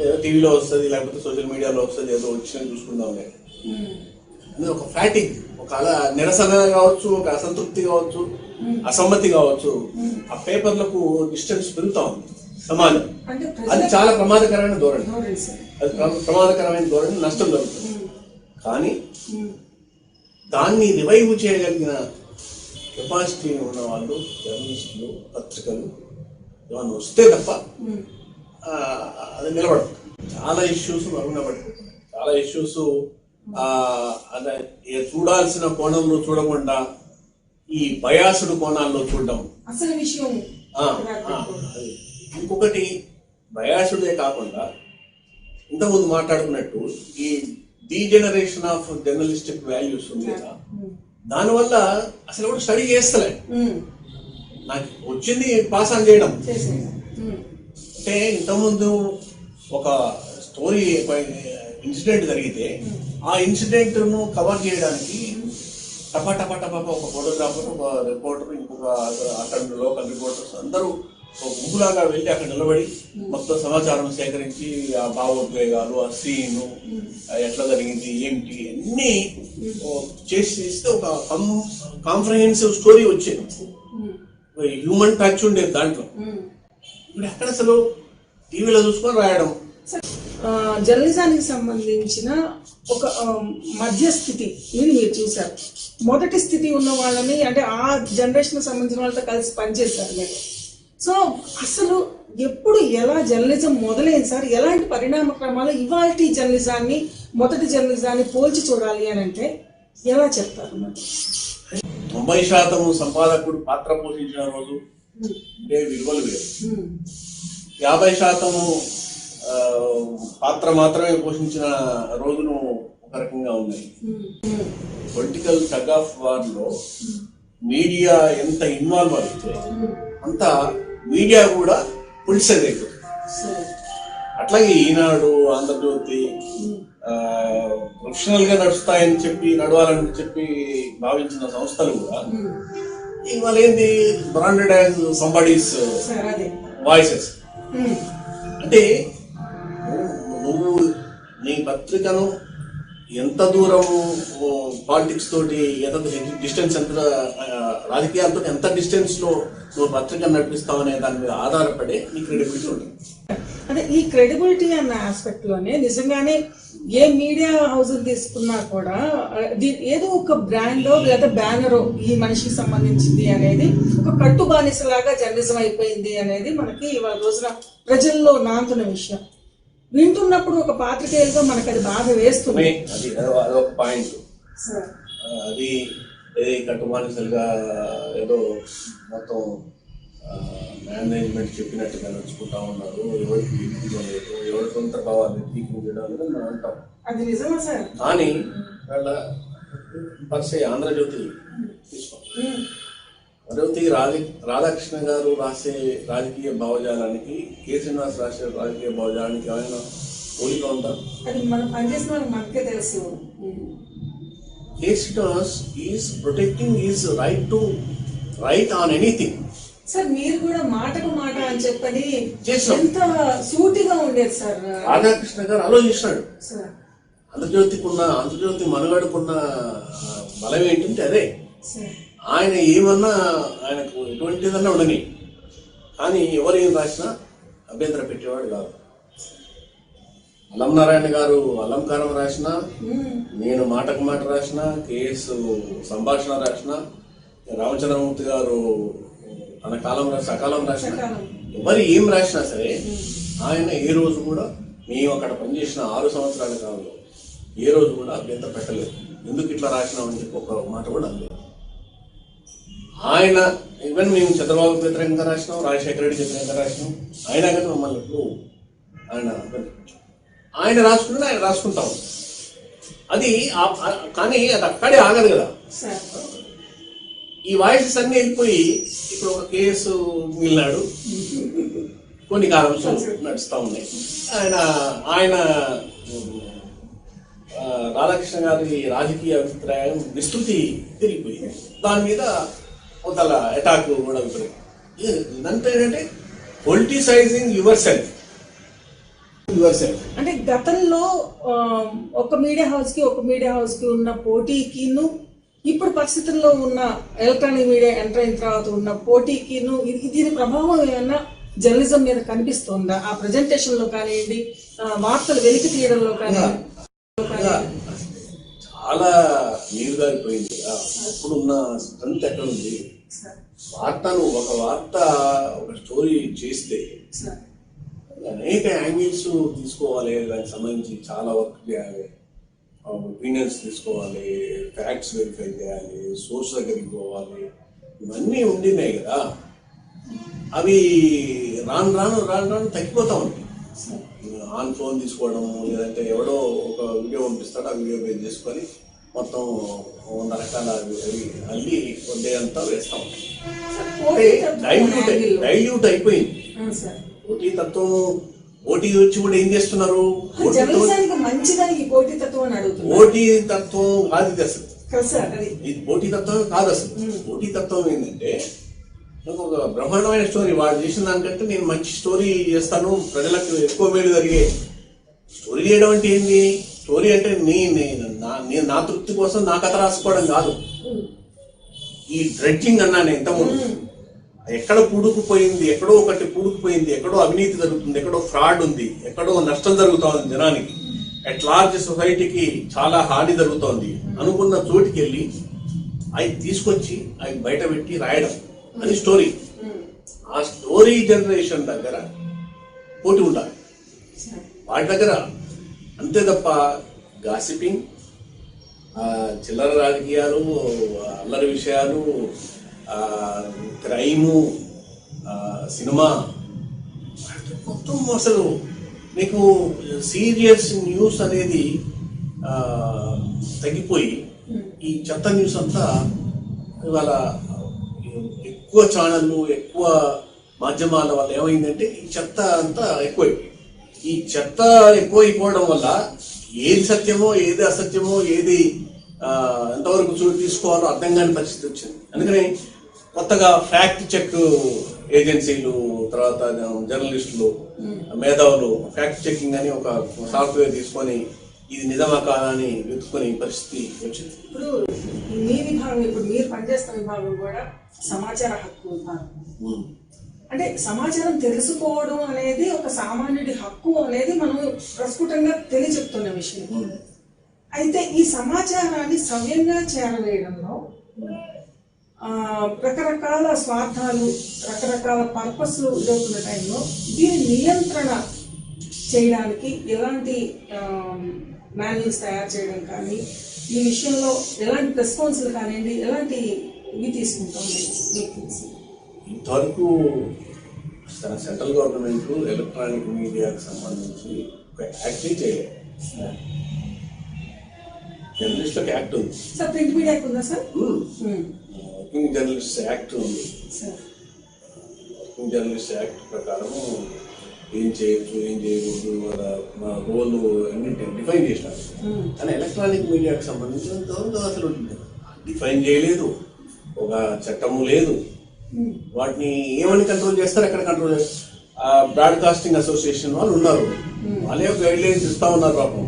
ఏదో టీవీలో వస్తుంది, లేకపోతే సోషల్ మీడియాలో వస్తుంది, ఏదో వచ్చిందని చూసుకుందాం లేదు. అది ఒక ఫ్యాటిక్, ఒక నిరసన కావచ్చు, ఒక అసంతృప్తి కావచ్చు, అసమ్మతి కావచ్చు, ఆ పేపర్లకు డిస్టెన్స్ పెరుగుతా ఉంది సమాజం. అది చాలా ప్రమాదకరమైన ధోరణి. అది ప్రమాదకరమైన ధోరణి, నష్టం జరుగుతుంది. కానీ దాన్ని రివైవ్ చేయగలిగిన కెపాసిటీ ఉన్న వాళ్ళు, జర్నలిస్టులు, పత్రికలు ఏమన్నా వస్తే తప్ప అది నిలబడదు. చాలా ఇష్యూస్ మరుగున పడిపోతున్నాయి. చాలా ఇష్యూస్ అదే చూడాల్సిన కోణంలో చూడకుండా ఈ బయాసుడు కోణాల్లో చూడడం అసలు విషయం. ఇంకొకటి బయాసుడే కాకుండా ఇంతకుముందు మాట్లాడుకున్నట్టు ఈ డీజనరేషన్ ఆఫ్ జర్నలిస్టిక్ వాల్యూస్ ఉంది కదా, దానివల్ల అసలు కూడా స్టడీ చేస్తలే. నాకు వచ్చింది పాస్ ఆన్ చేయడం. అంటే ఇంతకుముందు ఒక స్టోరీ ఇన్సిడెంట్ జరిగితే ఆ ఇన్సిడెంట్ ను కవర్ చేయడానికి టపా టపా టపా ఒక ఫోటోగ్రాఫర్, ఒక రిపోర్టర్, ఇంకొక అక్కడ లోకల్ రిపోర్టర్స్ అందరూ ఒక గుంపులాగా వెళ్ళి అక్కడ నిలబడి మొత్తం సమాచారం సేకరించి ఆ భావోద్వేగాలు, ఆ సీన్ ఎట్లా జరిగింది ఏమిటి అన్ని చేసి ఇస్తే ఒక కాంప్రహెన్సివ్ స్టోరీ వచ్చేది. హ్యూమన్ టచ్ ఉండేది దాంట్లో. ఇప్పుడు ఎక్కడ అసలు టీవీలో చూసుకొని రాయడం. జర్నలిజానికి సంబంధించిన ఒక మధ్యస్థితి ఇది మీరు చూసారు. మొదటి స్థితి ఉన్న వాళ్ళని, అంటే ఆ జనరేషన్ సంబంధించిన వాళ్ళతో కలిసి పనిచేశారు మీరు. సో అసలు ఎప్పుడు ఎలా జర్నలిజం మొదలైంది సార్? ఎలాంటి పరిణామ క్రమాలు ఇవాల్టి జర్నలిజాన్ని మొదటి జర్నలిజాన్ని పోల్చి చూడాలి అని అంటే ఎలా చెప్తారు? 90% సంపాదకుడు పాత్ర పోషించిన రోజు అంటే విలువలు వేరు. 50% పాత్ర మాత్రమే పోషించిన రోజును ఒక రకంగా ఉన్నాయి. పొలిటికల్ టగ్ ఆఫ్ వార్ లో మీడియా ఎంత ఇన్వాల్వ్ అయితే అంత మీడియా కూడా పొలిటిసైజ్ అయిపోతుంది. అట్లాగే ఈనాడు, ఆంధ్రజ్యోతి ప్రొఫెషనల్ గా నడుస్తాయని చెప్పి, నడవాలని చెప్పి భావించిన సంస్థలు కూడా ఇవాళ ఏంది బ్రాండెడ్ యాజ్ సంబడీస్ వాయిసెస్. అంటే నువ్వు నీ పత్రికను ఎంత దూరం పాలిటిక్స్ తోటి, ఎంత డిస్టెన్స్, ఎంత రాజకీయాలతో ఎంత డిస్టెన్స్ లో నువ్వు పత్రిక నడిపిస్తావు అనే దాని మీద ఆధారపడే నీ క్రెడిబిలిటీ ఉంటుంది. అదే ఈ క్రెడిబిలిటీ అన్న ఆస్పెక్ట్ లోనే నిజంగానే ఏ మీడియా హౌస్ తీసుకున్నా కూడా ఏదో ఒక బ్రాండో లేదా బ్యానరో ఈ మనిషికి సంబంధించింది అనేది ఒక కట్టు బానిసలాగా జర్నలిజం అయిపోయింది అనేది మనకి ఇవాళ రోజున ప్రజల్లో నాంతున్న విషయం. వింటున్నప్పుడు ఒక పాత్రికేయులుగా మనకు అది బాధ వేస్తుంది. అదొక పాయింట్. అది కట్టుబానిసలుగా ఏదో మొత్తం మేనేజ్మెంట్ చెప్పినట్టుగా నడుచుకుంటా ఉన్నారు. ఎవరికి లేదు, ఎవరి సొంత భావాన్ని తీర్చిదిద్దడం అనేది మనం అంటాం. అది నిజమా సార్? కానీ వాళ్ళ పరిస్థితి ఆంధ్రజ్యోతి తీసుకోండి. ఆంధ్రజ్యోతి రాధాకృష్ణ గారు రాసే రాజకీయ భావజాలానికి, కె శ్రీనివాస్ రాసే రాజకీయ భావజాలానికి ఏమైనా పోలిక ఉందా? అది మనం పనిచేసిన వాళ్ళకి మనకే తెలుసు. K Srinivas is protecting is right to right on anything. Sir మీరు కూడా మాటకు మాట అని చెప్పని ఎంత సూటిగా ఉండేది సార్. రాధాకృష్ణ గారు ఆలోచించినాడు. ఆంధ్రజ్యోతి మనుగడకున్న బలం ఏంటంటే అదే. ఆయన ఏమన్నా ఆయనకు ఎటువంటిదన్నా ఉండని, కానీ ఎవరు ఏం రాసినా అభ్యంతరం పెట్టేవాడు కాదు. అల్లం నారాయణ గారు అలంకారం రాసిన, నేను మాటకు మాట రాసిన, కేఎస్ సంభాషణ రాసిన, రామచంద్రమూర్తి గారు తన కాలం సకాలం రాసిన, ఎవరు ఏం రాసినా సరే ఆయన ఏ రోజు కూడా, మేము అక్కడ పనిచేసిన 6 సంవత్సరాల కాలంలో ఏ రోజు కూడా అభ్యంతరం పెట్టలేదు. ఎందుకు ఇట్లా రాసినామని చెప్పి ఒక మాట కూడా అనలేదు. ఆయన ఈవెన్ మేము చంద్రబాబుకి వ్యతిరేకంగా రాసినాం, రాజశేఖర రెడ్డికి వ్యతిరేకంగా రాసినాం, అయినా కానీ మమ్మల్ని ఇప్పుడు ఆయన రాసుకుంటే ఆయన రాసుకుంటాం. అది కానీ అది అక్కడే ఆగదు కదా. ఈ వాయిసెస్ అన్ని వెళ్ళిపోయి ఇప్పుడు ఒక కేసు మిగిలినాడు, కొన్ని కాలంలో నడుస్తూ ఉన్నాయి. ఆయన రాధాకృష్ణ గారి రాజకీయ అభిప్రాయం విస్తృతి తిరిగిపోయింది. దాని మీద కొంత అటాక్ కూడా ఇదంతా ఏంటంటే పొలిటిసైజింగ్ యువర్ సెల్ఫ్. అంటే గతంలో ఒక మీడియా హౌస్ కి ఉన్న పోటీకిను, ఇప్పుడు పరిస్థితుల్లో ఉన్న ఎలక్ట్రానిక్ మీడియా ఎంటర్ అయిన తర్వాత ఉన్న పోటీకిను దీని ప్రభావం ఏమన్నా జర్నలిజం మీద కనిపిస్తుందా? ఆ ప్రెజెంటేషన్ లో కానివ్వండి, వార్తలు వెలికి తీయడంలో కానివ్వండి. చాలా నీరుగారిపోయింది. ఇప్పుడున్న స్ట్రెంత్ ఎక్కడ ఉంది? ఒక వార్త ఒక స్టోరీ చేస్తే అనేక యాంగిల్స్ తీసుకోవాలి, దానికి సంబంధించి చాలా వర్క్ చేయాలి, ఒపీనియన్స్ తీసుకోవాలి, ఫ్యాక్ట్స్ వెరిఫై చేయాలి, సోర్స్ దగ్గరికి పోవాలి, ఇవన్నీ ఉండినాయి కదా. అవి రాను రాను రాను రాను తగ్గిపోతా ఉంటాయి. ఆన్ ఫోన్ తీసుకోవడం, లేదంటే ఎవడో ఒక వీడియో పంపిస్తాడో ఆ వీడియో బేస్ చేసుకొని మొత్తం 100 రకాల అల్లి వడ్డే అంతా వేస్తా ఉంటాం. డైల్యూట్ అయిపోయింది పోటీ తత్వం. పోటీ వచ్చి కూడా ఏం చేస్తున్నారు? పోటీ తత్వం కాదు ఇది అసలు. ఇది పోటీ తత్వం కాదు అసలు. పోటీ తత్వం ఏంటంటే నాకు ఒక బ్రహ్మాండమైన స్టోరీ వాడు చేసిన దానికంటే నేను మంచి స్టోరీ చేస్తాను, ప్రజలకు ఎక్కువ మేలు జరిగే స్టోరీ చేయడం అంటే ఏంది? స్టోరీ అంటే నేను నా తృప్తి కోసం నా కథ రాసుకోవడం కాదు. ఈ డ్రెడ్జింగ్ అన్నాను ఇంతకుముందు. ఎక్కడ పూడుకుపోయింది, ఎక్కడో ఒకటి పూడుకుపోయింది, ఎక్కడో అవినీతి జరుగుతుంది, ఎక్కడో ఫ్రాడ్ ఉంది, ఎక్కడో నష్టం జరుగుతోంది జనానికి, అట్ లార్జ్ సొసైటీకి చాలా హాని జరుగుతోంది అనుకున్న చోటికి వెళ్ళి అవి తీసుకొచ్చి అవి బయట పెట్టి రాయడం అది స్టోరీ. ఆ స్టోరీ జనరేషన్ దగ్గర పోటీ ఉండాలి వాటి దగ్గర, అంతే తప్ప గాసిపింగ్, చిల్లర రాజకీయాలు, అల్లరి విషయాలు, క్రైము, సినిమా మొత్తం అసలు మీకు సీరియస్ న్యూస్ అనేది తగ్గిపోయి ఈ చెత్త న్యూస్ అంతా ఇవాళ ఎక్కువ ఛానళ్ళు, ఎక్కువ మాధ్యమాల వల్ల ఏమైందంటే ఈ చెత్త అంతా ఎక్కువైపోయింది. ఈ చెత్త ఎక్కువైపోవడం వల్ల ఏది సత్యమో ఏది అసత్యమో ఏది ఎంతవరకు తీసుకోవాలో అర్థం కాని పరిస్థితి వచ్చింది. అందుకని కొత్తగా ఫ్యాక్ట్ చెక్ ఏజెన్సీలు, తర్వాత జర్నలిస్టులు, మేధావులు ఫ్యాక్ట్ చెకింగ్ అని ఒక సాఫ్ట్వేర్ తీసుకొని ఇది నిజమా కాదా అని వెతుక్కునే పరిస్థితి వచ్చింది. ఇప్పుడు మీ విభాగం, ఇప్పుడు మీరు పనిచేస్తున్న విభాగం కూడా సమాచార హక్కు విభాగం. అంటే సమాచారం తెలుసుకోవడం అనేది ఒక సామాన్యుడి హక్కు అనేది మనం ప్రస్ఫుటంగా తెలియజెప్తున్న విషయం. అయితే ఈ సమాచారాన్ని సవ్యంగా చేరవేయడంలో రకరకాల స్వార్థాలు, రకరకాల పర్పస్లు ఎదుర్కొన్న టైంలో దీని నియంత్రణ చేయడానికి ఎలాంటి మాన్యువల్స్ తయారు చేయడం కానీ, ఈ విషయంలో ఎలాంటి రెస్పాన్సులు కానివ్వండి, ఎలాంటి ఇవి తీసుకుంటుంది? ఇంతవరకు సెంట్రల్ గవర్నమెంట్ ఎలక్ట్రానిక్ మీడియాకి సంబంధించి ఒక యాక్ట్ చేయలేదు. జర్నలిస్టులకు యాక్ట్ ఉంది సార్, ప్రింట్ మీడియాకి ఉందా సార్? వర్కింగ్ జర్నలిస్ట్ యాక్ట్ ఉంది. వర్కింగ్ జర్నలిస్ట్ యాక్ట్ ప్రకారము ఏం చేయొచ్చు, ఏం చేయకూడదు, వాళ్ళ మా రోల్ అన్నింటినీ డిఫైన్ చేసినారు. కానీ ఎలక్ట్రానిక్ మీడియాకి సంబంధించినంతవరకు అసలు డిఫైన్ చేయలేదు, ఒక చట్టము లేదు. వాటిని ఏమని కంట్రోల్ చేస్తారు, ఎక్కడ కంట్రోల్ చేస్తారు? బ్రాడ్కాస్టింగ్ అసోసియేషన్ వాళ్ళు ఉన్నారు, వాళ్ళే గైడ్ లైన్స్ ఇస్తా ఉన్నారు. పాపం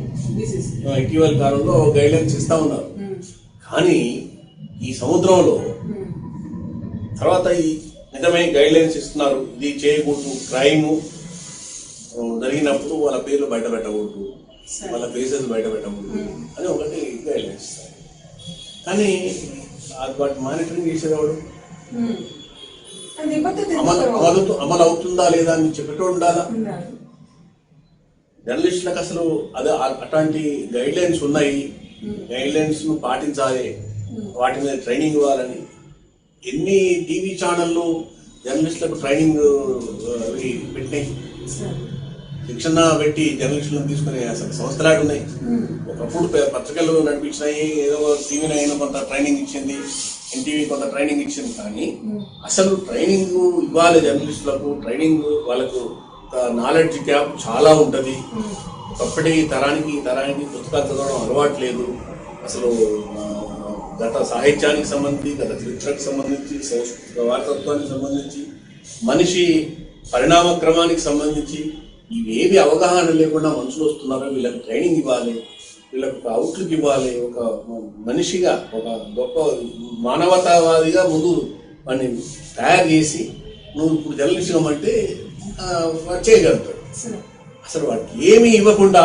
ఇటీవల కాలంలో గైడ్ లైన్స్ ఇస్తా ఉన్నారు. కానీ ఈ సముద్రంలో తర్వాత ఈ నిజమైన గైడ్ లైన్స్ ఇస్తున్నారు, ఇది చేయకూడదు, క్రైమ్ జరిగినప్పుడు వాళ్ళ పేర్లు బయట పెట్టకూడదు, వాళ్ళ ఫేసెస్ బయట పెట్టకూడదు అని ఒకటి గైడ్ లైన్స్ ఇస్తారు. కానీ వాటి మానిటరింగ్ చేసేవాడు అమలు అవుతుందా లేదా అని చెప్పేటోడు ఉండాలా. జర్నలిస్టులకు అసలు అదే అట్లాంటి గైడ్ లైన్స్ ఉన్నాయి, గైడ్ లైన్స్ ను పాటించాలి, వాటి మీద ట్రైనింగ్ ఇవ్వాలని ఎన్ని టీవీ ఛానళ్ళు జర్నలిస్టులకు ట్రైనింగ్ పెట్టినాయి, శిక్షణ పెట్టి జర్నలిస్టులను తీసుకునే అసలు సంస్థలాడు ఉన్నాయి. ఒకప్పుడు పత్రికలు నడిపించినాయి, ఏదో టీవీ నైన్ కొంత ట్రైనింగ్ ఇచ్చింది, ఎన్టీవీ కొంత ట్రైనింగ్ ఇచ్చింది. కానీ అసలు ట్రైనింగ్ ఇవ్వాలి జర్నలిస్టులకు, ట్రైనింగ్ వాళ్ళకు నాలెడ్జ్ గ్యాప్ చాలా ఉంటుంది. ఒకప్పటి తరానికి ఈ తరానికి పుస్తకాలు చదవడం అలవాటు లేదు. అసలు గత సాహిత్యానికి సంబంధించి, గత చరిత్రకు సంబంధించి, వారసత్వానికి సంబంధించి, మనిషి పరిణామ క్రమానికి సంబంధించి ఇవేవి అవగాహన లేకుండా మనుషులు వస్తున్నారో వీళ్ళకి ట్రైనింగ్ ఇవ్వాలి, వీళ్ళకి ఒక అవుట్లుక్ ఇవ్వాలి. ఒక మనిషిగా, ఒక గొప్ప మానవతావాదిగా ముందు వాడిని తయారు చేసి నువ్వు ఇప్పుడు జర్నలిస్ట్ అంటే చేయగలుగుతాడు. అసలు వాడికి ఏమీ ఇవ్వకుండా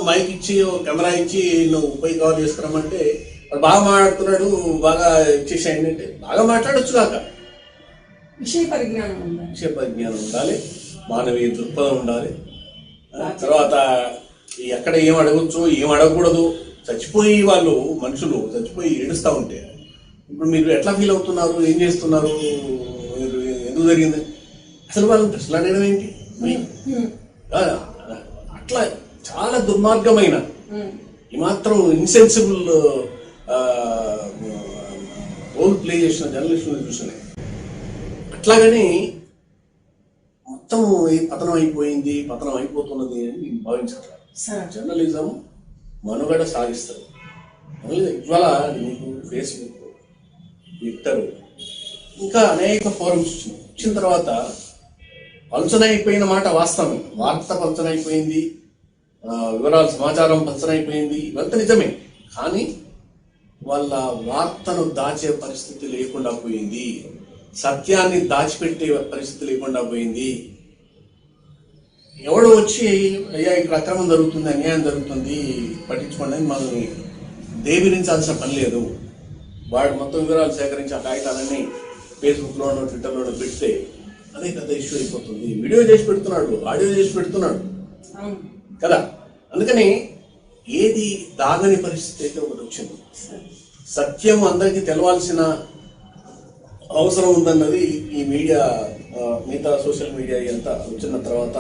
మైక్ ఇచ్చి కెమెరా ఇచ్చి నువ్వు పోయి కవర్ చేసుకున్నామంటే వాడు బాగా మాట్లాడుతున్నాడు, బాగా ఇచ్చేసేయండి అంటే బాగా మాట్లాడొచ్చు కాక. విషయ పరిజ్ఞానం ఉండాలి. మానవీయ దృక్పథం ఉండాలి. తర్వాత ఎక్కడ ఏం అడగచ్చు ఏం అడగకూడదు. చచ్చిపోయి వాళ్ళు మనుషులు చచ్చిపోయి ఏడుస్తూ ఉంటే ఇప్పుడు మీరు ఎట్లా ఫీల్ అవుతున్నారు, ఏం చేస్తున్నారు, మీరు ఎందుకు జరిగింది, అసలు వాళ్ళు ప్రశ్నలు అడగడం ఏంటి? అట్లా చాలా దుర్మార్గమైన ఏమాత్రం ఇన్సెన్సిబుల్ రోల్ ప్లే చేసిన జర్నలిస్టులను చూసినాయి. అట్లాగని మొత్తం పతనం అయిపోతున్నది అని నేను భావించాను. జర్నలిజం మనుగడ సాగిస్తారు. ఇవాళ మీకు ఫేస్బుక్, ట్విట్టర్ ఇంకా అనేక ఫోరమ్స్ వచ్చిన తర్వాత పంచనైపోయిన మాట వాస్తవం. వార్త పంచనైపోయింది, వివరాలు సమాచారం పంచనైపోయింది, ఇవంతా నిజమే. కానీ వాళ్ళ వార్తను దాచే పరిస్థితి లేకుండా పోయింది, సత్యాన్ని దాచిపెట్టే పరిస్థితి లేకుండా పోయింది. ఎవడు వచ్చి అయ్యా ఇక్కడ అక్రమం జరుగుతుంది, అన్యాయం జరుగుతుంది, పట్టించుకోండి అని మనల్ని దేవిరించాల్సిన పని లేదు. వాడు మొత్తం వివరాలు సేకరించి ఆ కాగితాలన్నీ ఫేస్బుక్లోనో ట్విట్టర్లోనో పెడితే అదే పెద్ద ఇష్యూ అయిపోతుంది. వీడియో చేసి పెడుతున్నాడు, ఆడియో చేసి పెడుతున్నాడు కదా. అందుకని ఏది దాగని పరిస్థితి అయితే ఒకటి వచ్చింది. సత్యం అందరికీ తెలవాల్సిన అవసరం ఉందన్నది ఈ మీడియా, మిగతా సోషల్ మీడియా అంతా వచ్చిన తర్వాత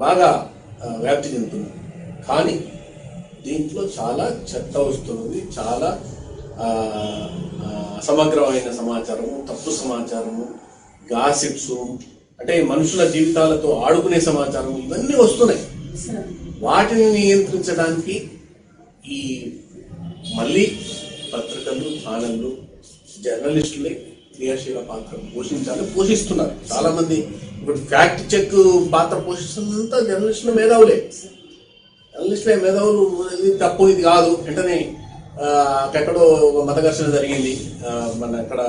బాగా వ్యాప్తి చెందుతుంది. కానీ దీంట్లో చాలా చెత్త వస్తున్నది, చాలా అసమగ్రమైన సమాచారము, తప్పు సమాచారము, గాసిప్స్, అంటే మనుషుల జీవితాలతో ఆడుకునే సమాచారం, ఇవన్నీ వస్తున్నాయి. వాటిని నియంత్రించడానికి ఈ మళ్ళీ పత్రికలు, ఛానళ్ళు, జర్నలిస్టులే క్రియాశీల పాత్ర పోషిస్తున్నారు. చాలా మంది ఇప్పుడు ఫ్యాక్ట్ చెక్ పాత్ర పోషిస్తున్నంత జర్నలిస్టులు మేధావులే. మేధావులు ఇది తప్పు, ఇది కాదు, వెంటనే ఎక్కడో మత ఘర్షణ జరిగింది, మన ఎక్కడ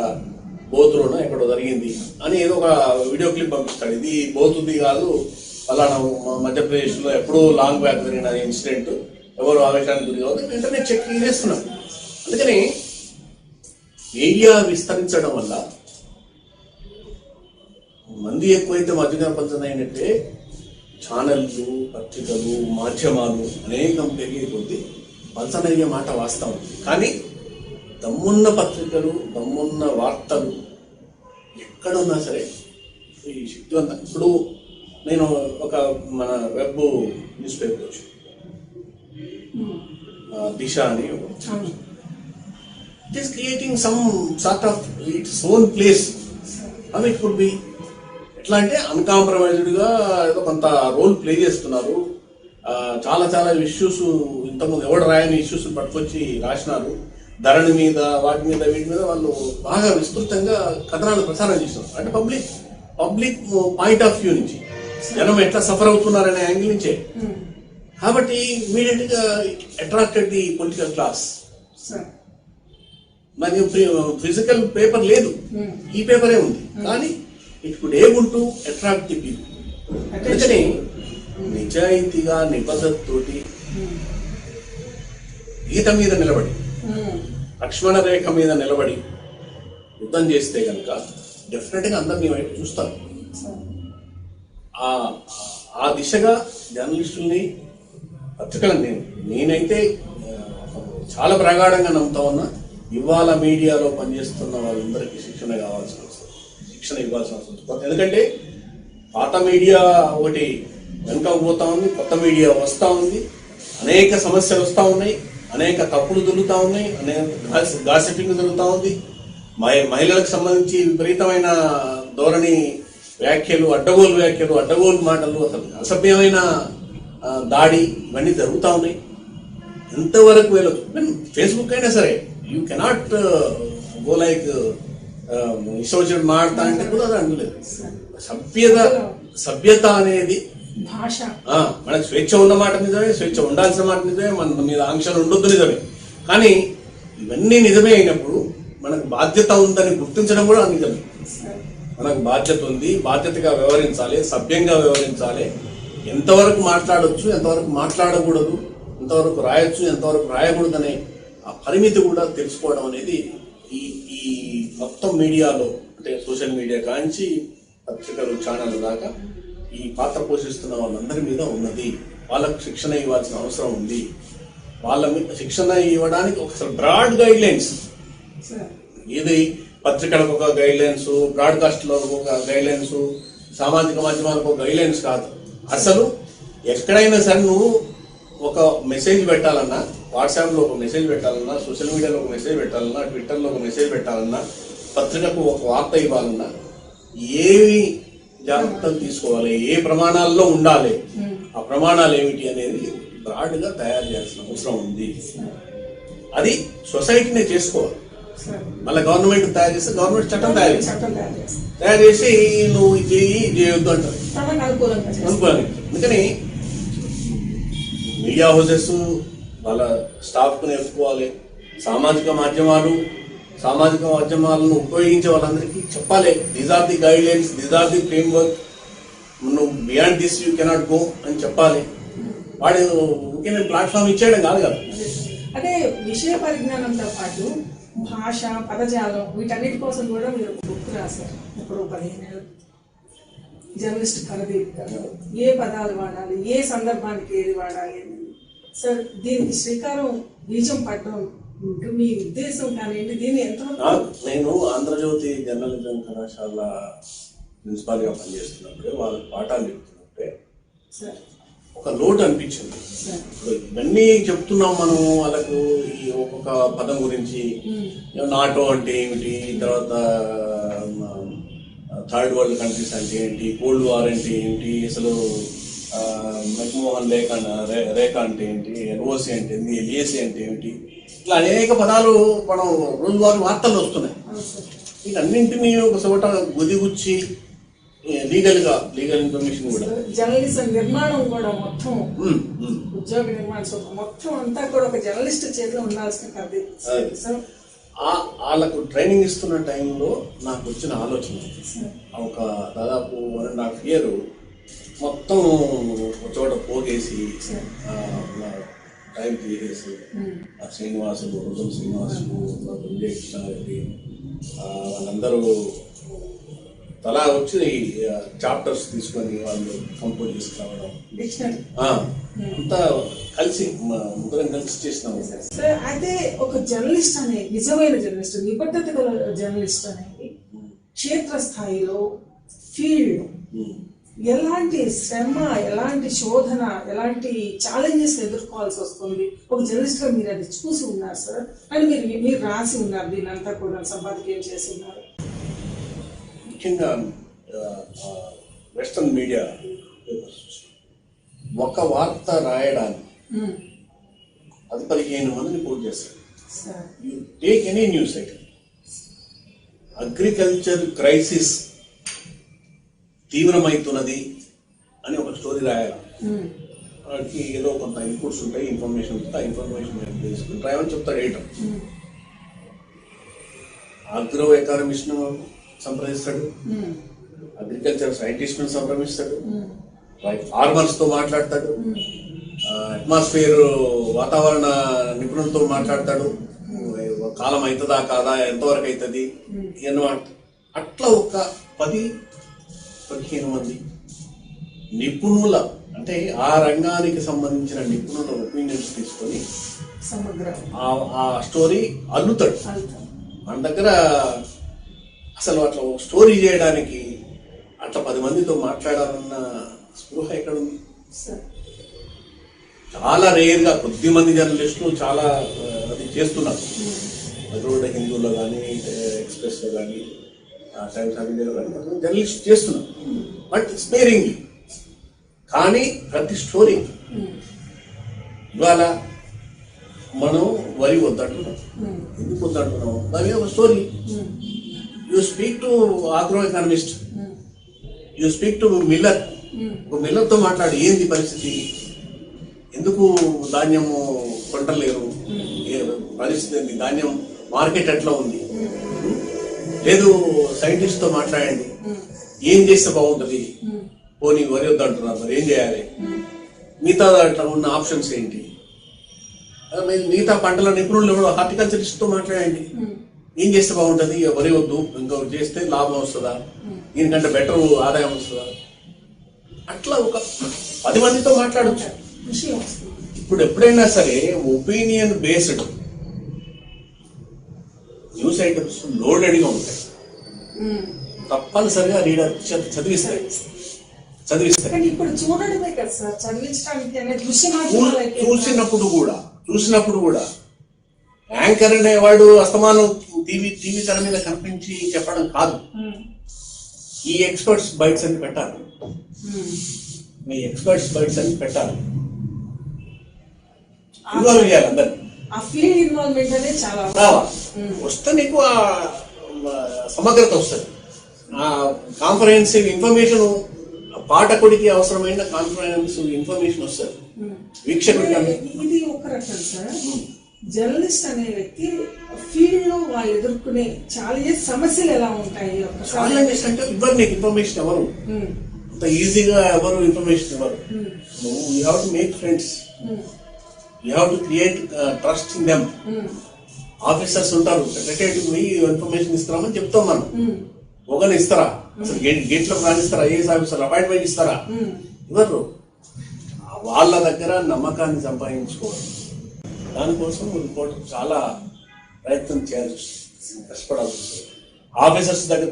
బోతులోనో ఎక్కడో జరిగింది అని ఏదో ఒక వీడియో క్లిప్ పంపిస్తాడు. ఇది బోతుంది కాదు, అలానా మధ్యప్రదేశ్లో ఎప్పుడో లాంగ్ బ్యాక్ జరిగిన ఇన్సిడెంట్, ఎవరు ఆవేశానికి గురి కాదు, వెంటనే చెక్ చేస్తున్నాం. అందుకని మీడియా విస్తరించడం వల్ల మంది ఎక్కువైతే మధ్యగా పంచనైనట్టే ఛానళ్ళు, పత్రికలు, మాధ్యమాలు అనేకం పెరిగే కొద్దీ పంచనయ్యే మాట వాస్తవం. కానీ దమ్మున్న పత్రికలు, దమ్మున్న వార్తలు ఎక్కడున్నా సరే ఈ శక్తివంతం. ఇప్పుడు నేను ఒక మన వెబ్ న్యూస్ పేపర్ వచ్చి దిశ అని it is creating some sort of its own place. అవి ఇట్ కుడ్ బి ఎట్లా అంటే అన్కాంప్రమైజ్డ్గా ఏదో కొంత రోల్ ప్లే చేస్తున్నారు. చాలా చాలా ఇష్యూస్ ఇంతకుముందు ఎవడు రాయని ఇష్యూస్ పట్టుకొచ్చి రాసినారు. ధరణి మీద, వాటి మీద, వీటి మీద వాళ్ళు బాగా విస్తృతంగా కథనాలు ప్రసారం చేస్తున్నారు. అంటే పబ్లిక్ పాయింట్ ఆఫ్ వ్యూ నుంచి, జనం ఎట్లా సఫర్ అవుతున్నారనే యాంగిల్ నుంచే. కాబట్టి ఇమీడియట్ గా అట్రాక్టెడ్ ది పొలిటికల్ క్లాస్. మరి ఫిజికల్ పేపర్ లేదు, ఈ పేపరే ఉంది, కానీ it could able to attract the people. అందుకని నిజాయితీగా, నిబద్ధతతోటి గీత మీద నిలబడి, లక్ష్మణ రేఖ మీద నిలబడి యుద్ధం చేస్తే కనుక డెఫినెట్ గా అందరు మీ వైపు చూస్తారు. ఆ దిశగా జర్నలిస్టుల్ని, పత్రికలను నేనైతే చాలా ప్రగాఢంగా నమ్ముతా ఉన్నా. ఇవాళ మీడియాలో పనిచేస్తున్న వాళ్ళందరికీ శిక్షణ ఇవ్వాల్సిన అవసరం. ఎందుకంటే పాత మీడియా ఒకటి వెనుక పోతా ఉంది, కొత్త మీడియా వస్తూ ఉంది, అనేక సమస్యలు వస్తూ ఉన్నాయి, అనేక తప్పులు దొరుకుతూ ఉన్నాయి, అనేక గాసిపింగ్ జరుగుతూ ఉంది. మహిళలకు సంబంధించి విపరీతమైన ధోరణి వ్యాఖ్యలు, అడ్డగోలు మాటలు, అసలు అసభ్యమైన దాడి, ఇవన్నీ జరుగుతూ ఉన్నాయి. ఎంతవరకు వెళ్ళదు. ఫేస్బుక్ అయినా సరే యూ కెనాట్ గో లైక్ ఇష్టం మాడతా అంటే కూడా అది అనలేదు. సభ్యత అనేది భాష, మనకు స్వేచ్ఛ ఉన్న మాట నిజమే, స్వేచ్ఛ ఉండాల్సిన మాట నిజమే, మన మీద ఆంక్షలు ఉండొద్దు నిజమే. కానీ ఇవన్నీ నిజమే అయినప్పుడు మనకు బాధ్యత ఉందని గుర్తించడం కూడా నిజమే. మనకు బాధ్యత ఉంది, బాధ్యతగా వ్యవహరించాలి, సభ్యంగా వ్యవహరించాలి. ఎంతవరకు మాట్లాడొచ్చు, ఎంతవరకు మాట్లాడకూడదు, ఎంతవరకు రాయొచ్చు, ఎంతవరకు రాయకూడదు అనే ఆ పరిమితి కూడా తెలుసుకోవడం అనేది ఈ మొత్తం మీడియాలో, అంటే సోషల్ మీడియా కాంచి పత్రికలు ఛానల్ దాకా ఈ పాత్ర పోషిస్తున్న వాళ్ళందరి మీద ఉన్నది. వాళ్ళకు శిక్షణ ఇవ్వాల్సిన అవసరం ఉంది. వాళ్ళ మీద శిక్షణ ఇవ్వడానికి ఒకసారి బ్రాడ్ గైడ్ లైన్స్, ఇది పత్రికలకు ఒక గైడ్ లైన్స్, బ్రాడ్కాస్ట్లకు ఒక గైడ్ లైన్స్, సామాజిక మాధ్యమాలకు ఒక గైడ్ లైన్స్ కాదు. అసలు ఎక్కడైనా సరే నువ్వు ఒక మెసేజ్ పెట్టాలన్నా, వాట్సాప్లో ఒక మెసేజ్ పెట్టాలన్నా, సోషల్ మీడియాలో ఒక మెసేజ్ పెట్టాలన్నా, ట్విట్టర్లో ఒక మెసేజ్ పెట్టాలన్నా, పత్రికకు ఒక వార్త ఇవ్వాలన్నా ఏవి జాగ్రత్తలు తీసుకోవాలి, ఏ ప్రమాణాల్లో ఉండాలి, ఆ ప్రమాణాలు ఏమిటి అనేది బ్రాడ్గా తయారు చేయాల్సిన అవసరం ఉంది. అది సొసైటీనే చేసుకోవాలి. మళ్ళీ గవర్నమెంట్ తయారు చేస్తే గవర్నమెంట్ చట్టం తయారు చేసి నువ్వు ఇది చేయొద్దు అంటారు అనుకోవాలి. అందుకని మీడియా హౌసెస్ వాళ్ళ స్టాఫ్కు నేర్చుకోవాలి. సామాజిక మాధ్యమాలను ఉపయోగించే వాళ్ళందరికీ చెప్పాలి, these are the guidelines, these are the framework, నువ్వు beyond this you cannot go అని చెప్పాలి. వాడు ఊరికే ప్లాట్ఫామ్ ఇచ్చేయడం కాదు కదా. అంటే విషయ పరిజ్ఞానంతో పాటు భాష, పదజాలం వీటన్నిటి కోసం కూడా మీరు బుక్ రాశారు. ఇప్పుడు 15 ఏళ్ళు జర్నలిస్ట్ పరదీప్ గారు ఏ పదాలు వాడాలి, ఏ సందర్భానికి ఏది వాడాలి సార్, దీనికి శ్రీకారం బీజం పడడం మీ ఉద్దేశం కానివ్వండి, దీన్ని ఎంత? నేను ఆంధ్రజ్యోతి జర్నలిజం కళాశాల ప్రిన్సిపాల్ గా పనిచేస్తున్నప్పుడే వాళ్ళకి పాఠాలు చెప్తున్నప్పుడే ఒక లోటు అనిపించింది. ఇవన్నీ చెప్తున్నాం మనం వాళ్ళకు, ఈ ఒక్కొక్క పదం గురించి, నాటో అంటే ఏమిటి, తర్వాత థర్డ్ వరల్డ్ కంట్రీస్ అంటే ఏంటి, కోల్డ్ వార్ అంటే ఏంటి, అసలు మన్మోహన్ రేఖ అంటే ఏంటి, ఎన్ఓసి అంటే ఏంటి, ఎల్ఏసి అంటే ఏమిటి, ఇట్లా అనేక పదాలు మనం రోజువారీ వార్తలు వస్తున్నాయి. వీటన్నింటినీ ఒక చోట గుదిగుచ్చి లీగల్ ఇన్ఫర్మేషన్ కూడా, జర్నలిజం నిర్మాణం కూడా మొత్తం ఉద్యోగ నిర్మాణం మొత్తం అంతా కూడా ఒక జర్నలిస్ట్ చేతిలో ఉండాల్సిన వాళ్ళకు ట్రైనింగ్ ఇస్తున్న టైంలో నాకు వచ్చిన ఆలోచన, ఒక దాదాపు 1.5 year మొత్తం ఒక చోట పోగేసి టైం తీసేసి శ్రీనివాసులు, రుద్రం శ్రీనివాసులు, విజయ కృష్ణారెడ్డి వాళ్ళందరూ తలా వచ్చి చాప్టర్స్ తీసుకొని వాళ్ళు కంపోజ్ చేసుకురావడం, అంతా కలిసి ముగ్గురం కలిసి చేసినాము. అయితే ఒక జర్నలిస్ట్ అనే నిజమైన జర్నలిస్ట్, నిబద్ధత గల జర్నలిస్ట్ అనేది క్షేత్రస్థాయిలో ఫీల్డ్ ఎలాంటి శ్రమ, ఎలాంటి శోధన, ఎలాంటి ఛాలెంజెస్ ఎదుర్కోవాల్సి వస్తుంది, ఒక జర్నలిస్ట్ గా మీరు అది చూసి ఉన్నారు సార్, అని మీరు రాసి ఉన్నారు, దీని అంతా కూడా సంపాదకీయం చేసి ఉన్నారు. ముఖ్యంగా వెస్టర్న్ మీడియా ఒక వార్త రాయడానికి 10-15 మందిని పోటీ చేస్తారు. You take any news item, agriculture crisis తీవ్రమవుతున్నది అని ఒక స్టోరీ రాయాలి. వాడికి ఏదో కొంత ఇన్పుట్స్ ఉంటాయి, ఇన్ఫర్మేషన్ ఉంటుంది, ఆ ఇన్ఫర్మేషన్ తీసుకుని రాయమని చెప్తాడు ఎడిటర్. అగ్రో ఎకానమిస్ట్ సంప్రదిస్తాడు, అగ్రికల్చర్ సైంటిస్ట్ సంప్రదిస్తాడు, ఫార్మర్స్ తో మాట్లాడతాడు, అట్మాస్ఫియర్ వాతావరణ నిపుణులతో మాట్లాడతాడు, కాలం అవుతుందా కాదా, ఎంతవరకు అవుతుంది అన్నమాట. అట్లా ఒక 10-15 మంది నిపుణుల, అంటే ఆ రంగానికి సంబంధించిన నిపుణుల ఒపీనియన్స్ తీసుకొని ఆ స్టోరీ అల్లుతాడు. మన దగ్గర అసలు అట్లా స్టోరీ చేయడానికి అట్లా 10 మందితో మాట్లాడాలన్న స్పృహ ఎక్కడ ఉంది? చాలా రేర్గా కొద్ది మంది జర్నలిస్టులు చాలా అది చేస్తున్నారు. అగ్రోడ హిందూలో కానీ, ఎక్స్ప్రెస్లో కానీ, టైమ్స్ ఆఫ్ ఇండియాలో కానీ జర్నలిస్ట్ చేస్తున్నారు, బట్ స్పేరింగ్లీ. కానీ ప్రతి స్టోరీ ఇవాళ మనం వరి వద్దంటున్నాం, ఎందుకు వద్దంటున్నాం, దాని ఒక story. You speak to agro economist, you speak to Miller, ఒక మిల్లర్తో మాట్లాడు, ఏంది పరిస్థితి, ఎందుకు ధాన్యము కొంటలేరు, పరిస్థితి ఏంది, ధాన్యం మార్కెట్ ఎట్లా ఉంది, లేదు సైంటిస్ట్తో మాట్లాడండి, ఏం చేస్తే బాగుంటుంది, పోనీ వరి వద్దంటున్నారు, మరి ఏం చేయాలి, మిగతా అట్లా ఉన్న ఆప్షన్స్ ఏంటి, మిగతా పంటల నిపుణులు హార్టికల్చరిస్ట్తో మాట్లాడండి, ఏం చేస్తే బాగుంటుంది, వరి వద్దు ఇంకొకటి చేస్తే లాభం వస్తుందా, దీనికంటే బెటర్ ఆదాయం వస్తుందా? అట్లా ఒక 10 మందితో మాట్లాడచ్చు. విషయం వస్తుంది. ఇప్పుడు ఎప్పుడైనా సరే ఒపీనియన్ బేస్డ్ న్యూస్ ఐటమ్స్ లోడెడ్గా ఉంటాయి, తప్పనిసరిగా రీడర్ చదివిస్తాయి. కానీ ఇప్పుడు చూడడమే కదా సార్ చదివించడానికి అనేది చూసినప్పుడు కూడా యాంకర్ అనేవాడు అస్తమానం టీవీ తెర మీద కనిపించి చెప్పడం కాదు. ఈ ఎక్స్పర్ట్స్ బైట్స్ అని పెట్టాలి, మీ ఎక్స్పర్ట్స్ బైట్స్ అని పెట్టాలి, ఇన్వాల్వ్ చేయాలి అందరినీ. ఆ ఫీల్డ్ ఇన్వాల్వ్మెంట్ అనేది చాలా వస్తే నీకు ఆ సమగ్రత వస్తుంది. ఆ కాంప్రహెన్సివ్ ఇన్ఫర్మేషన్ పాఠకుడికి అవసరమైన కాంప్రహెన్సివ్ ఇన్ఫర్మేషన్ వస్తుంది వీక్షకుడికి. ఇది ఒక రకం సార్. జర్నలిస్ట్ అనే వ్యక్తి ఫీల్డ్ లో వాళ్ళు ఎదుర్కొనే చాలా సమస్యలు ఎలా ఉంటాయి? ఛాలెంజెస్ అంటే ఇవ్వరు నీకు ఇన్ఫర్మేషన్, ఎవరు అంత ఈజీగా ఎవరు ఇన్ఫర్మేషన్ ఇవ్వరు. You have to make friends, you have to create trust in them. Officers ఉంటారు, సెక్రటరీ పోయి ఇన్ఫర్మేషన్ ఇస్తామని చెప్తాం మనం. ఒకరిని ఇస్తారా? అసలు గేట్లో రాణిస్తారా? ఐఏఎస్ ఆఫీసర్ అపాయింట్మెంట్ ఇస్తారా? ఇవ్వరు. వాళ్ళ దగ్గర నమ్మకాన్ని సంపాదించుకోవాలి. దానికోసం రిపోర్టర్ చాలా ప్రయత్నం చేయాల్సి, కష్టపడాల్సి వస్తుంది. ఆఫీసర్స్ దగ్గర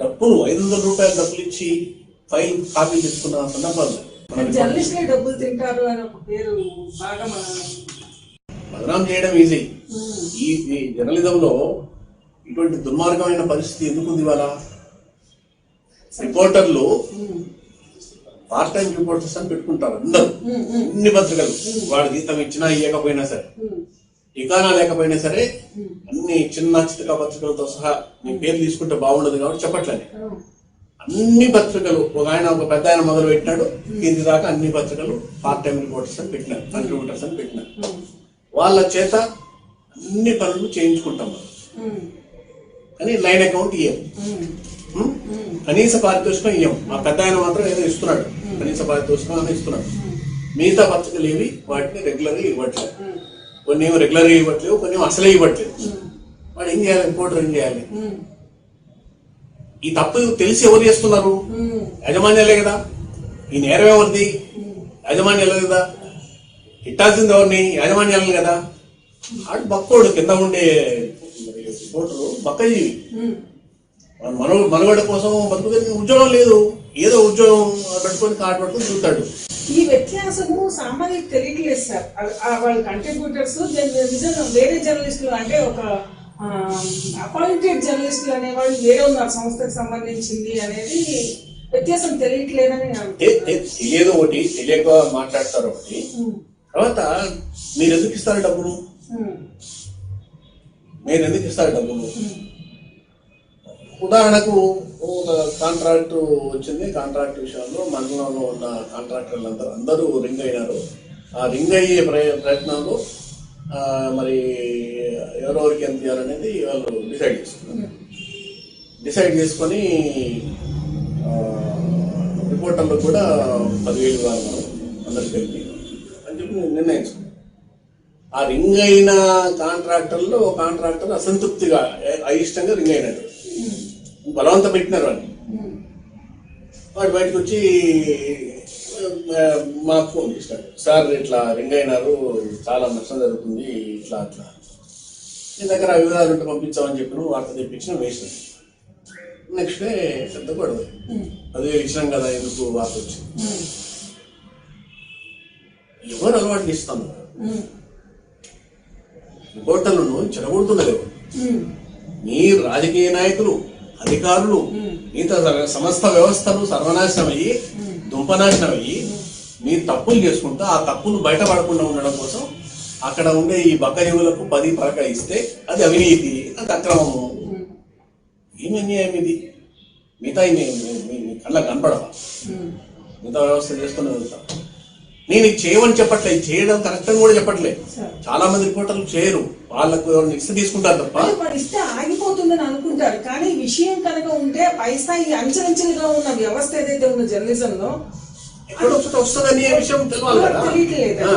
డబ్బులు 500 రూపాయలు డబ్బులు ఇచ్చి ఫైల్ కాపీ తెచ్చుకున్న సందర్భాలు. జర్నలిస్టులే డబ్బులు తింటారు అని ఒక పేరు బాగా బదనాం చేయడం ఈజీ. ఈ జర్నలిజంలో ఇటువంటి దుర్మార్గమైన పరిస్థితి ఎందుకుంది? ఇవాళ రిపోర్టర్లు పార్ట్ టైం రిపోర్టర్స్ అని పెట్టుకుంటారు అందరూ, అన్ని పత్రికలు. వాడు జీతం ఇచ్చినా ఇవ్వకపోయినా సరే, ఠికానా లేకపోయినా సరే, అన్ని చిన్న చితక పత్రికలతో సహా మీ పేరు తీసుకుంటే బాగుండదు కాబట్టి చెప్పట్లేదు. అన్ని పత్రికలు, ఒక పెద్ద ఆయన మొదలు పెట్టినాడు, కింది దాకా అన్ని పత్రికలు పార్ట్ టైం రిపోర్టర్స్ అని పెట్టినారు, కంట్రిబ్యూటర్స్ అని పెట్టినారు. వాళ్ళ చేత అన్ని పనులు చేయించుకుంటాం మనం. కానీ లైన్ అకౌంట్ ఇయ్యం, కనీస పారితోషికం ఇయ్యం. మా పెద్ద ఆయన మాత్రం ఏదో ఇస్తున్నాడు, కనీస పారితోషికం అని ఇస్తున్నాడు. మిగతా పత్రికలు ఏవి వాటిని రెగ్యులర్గా ఇవ్వట్లేదు. కొన్ని ఏమో రెగ్యులర్గా ఇవ్వట్లేవు, కొన్ని ఏమో అసలే ఇవ్వట్లేదు. వాడు ఏం చేయాలి? రిపోర్టర్ ఏం చేయాలి? ఈ తప్పు తెలిసి ఎవరు చేస్తున్నారు? యాజమాన్యాలే కదా. ఈ నేరం ఎవరిది? యాజమాన్యాలే కదా. ఇట్టాల్సింది ఎవరిని? యాజమాన్యాలని కదా. ఆడు బక్కోడు, కింద ఉండే రిపోర్టరు బక్కజీవి. మనుగడ కోసం బతుకుతుంది. ఉద్యోగం లేదు, ఏదో ఉద్యోగం పెట్టుకొని కార్డు పట్టుకొని చూస్తాడు. ఈ వ్యత్యాసము సామాన్యులకు తెలియట్లేదు సార్. వాళ్ళ కంట్రిబ్యూటర్స్ నిజంగా వేరే జర్నలిస్టులు అంటే ఒక అపాయింటెడ్ జర్నలిస్టులు అనేవాళ్ళు వేరే ఉన్నారు, సంస్థకు సంబంధించింది అనేది వ్యత్యాసం తెలియట్లేదని. తెలియదు ఒకటి, తెలియక మాట్లాడతారు ఒకటి. తర్వాత మీరు ఎందుకు ఇస్తారు డబ్బులు? మీరు ఎందుకు ఇస్తారు డబ్బులు? ఉదాహరణకు ఒక కాంట్రాక్ట్ వచ్చింది. కాంట్రాక్ట్ విషయంలో మండలంలో ఉన్న కాంట్రాక్టర్లు అందరూ రింగ్ అయినారు. ఆ రింగ్ అయ్యే ప్రయత్నంలో మరి ఎవరెవరికి ఎంత ఇవ్వాలనేది వాళ్ళు డిసైడ్ చేసుకొని రిపోర్టర్లకు కూడా 10,000 ఇవ్వాలి మనం అందరికి కలిపి అని చెప్పి నిర్ణయించుకున్నాం. ఆ రింగ్ అయిన కాంట్రాక్టర్లో ఒక కాంట్రాక్టర్ అసంతృప్తిగా అయిష్టంగా రింగ్ అయినాడు. బలవంతం పెట్టినారు అని వాడు బయటకు వచ్చి మాకు ఫోన్ చేస్తాడు, సార్ ఇట్లా రింగ్ అయినారు, చాలా నష్టం జరుగుతుంది, ఇట్లా అట్లా నీ దగ్గర వివరాలు ఉంటే పంపించామని చెప్పిన వార్త తెప్పించిన వేసిన. నెక్స్ట్ డే పెద్ద గొడవ, 10,000 ఇచ్చినాం కదా ఎందుకు వార్త వచ్చింది. ఎవరు అలవాటు ఇస్తాను? రిపోర్టర్లను చెడగొడుతున్నది మీ రాజకీయ నాయకులు, అధికారులు, మిగతా సమస్త వ్యవస్థలు సర్వనాశనం అయ్యి దుంపనాశనం అయ్యి మీరు తప్పులు చేసుకుంటూ ఆ తప్పులు బయటపడకుండా ఉండడం కోసం అక్కడ ఉండే ఈ బక్కజీవులకు 10 పరక ఇస్తే అది అవినీతి, అది అక్రమము. ఏమి అన్యాయం ఇది? మిగతా కళ్ళ కనపడవా? మిగతా వ్యవస్థ చేస్తూనే వెళ్తా. నేను ఇది చేయమని చెప్పట్లేదు, చేయడం కరెక్ట్ అని కూడా చెప్పట్లేదు. చాలా మంది రిపోర్టర్లు చేయరు, వాళ్ళకు ఇస్తే తీసుకుంటారు తప్ప. ఇస్తే ఆగిపోతుందని అనుకుంటారు. కానీ విషయం కనుక ఉంటే పై స్థాయి అంచెలంచెలుగా ఉన్న వ్యవస్థ ఏదైతే ఉందో జర్నలిజంలో ఎక్కడ వస్తుంది అనే విషయం తెలియాలి కదా.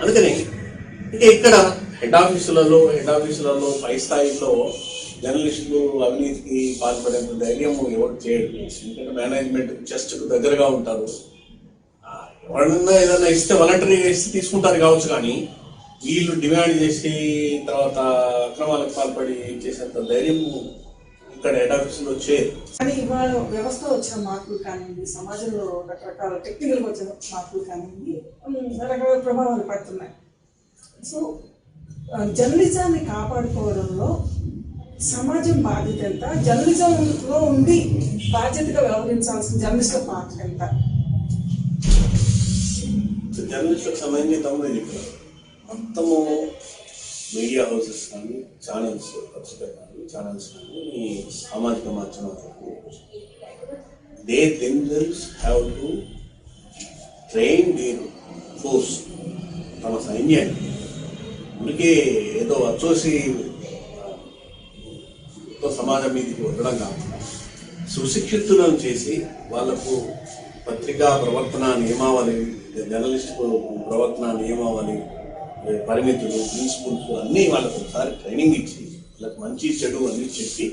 అందుకని ఇంకా ఇక్కడ హెడ్ ఆఫీసులలో పై స్థాయిలో జర్నలిస్టులు అవినీతికి పాల్పడేంత ధైర్యం ఎవరు చేయడు. ఎందుకంటే మేనేజ్మెంట్ జస్ట్ దగ్గరగా ఉంటారు. ఎవరన్నా ఏదైనా ఇస్తే వాలంటరీగా ఇస్తే తీసుకుంటారు కావచ్చు, కానీ వీళ్ళు డిమాండ్ చేసి తర్వాత అక్రమాలకు పాల్పడి చేసేంత ధైర్యం ఇక్కడ హెడ్ ఆఫీసులో చేయరు. కానీ ఇవాళ వ్యవస్థలో వచ్చిన మార్పులు కానివ్వండి, సమాజంలో రకరకాల టెక్నికల్గా వచ్చిన మార్పులు కానివ్వండి, రకరకాల ప్రభావాలు పడుతున్నాయి. సో జర్నలిజాన్ని కాపాడుకోవడంలో సమాజం బాధ్యత ఎంత, జర్నలిజంలో ఉండి బాధ్యతగా వ్యవహరించాల్సిన జర్నలిస్టుల పాత్ర ఎంత? జర్నలిస్టులకు సంబంధించి తమ్ముడే చెప్పారు. మొత్తము మీడియా హౌసెస్ కానీ, ఛానల్స్, పత్రికలు కానీ, ఛానల్స్ కానీ, సామాజిక మాధ్యమాలకు they themselves have to train their force, తమ సైన్యాన్ని. అందుకే ఏదో వచ్చేసి సమాజం మీదకి వదలడం కాకుండా సుశిక్షితులను చేసి వాళ్లకు పత్రికా ప్రవర్తన నియమావళి, జర్నలిస్టు ప్రవర్తన నియమావళి, పరిమితులు, ప్రిన్సిపల్స్ అన్నీ వాళ్ళకు ఒకసారి ట్రైనింగ్ ఇచ్చి వాళ్ళకి మంచి చెడు అన్నీ చెప్పి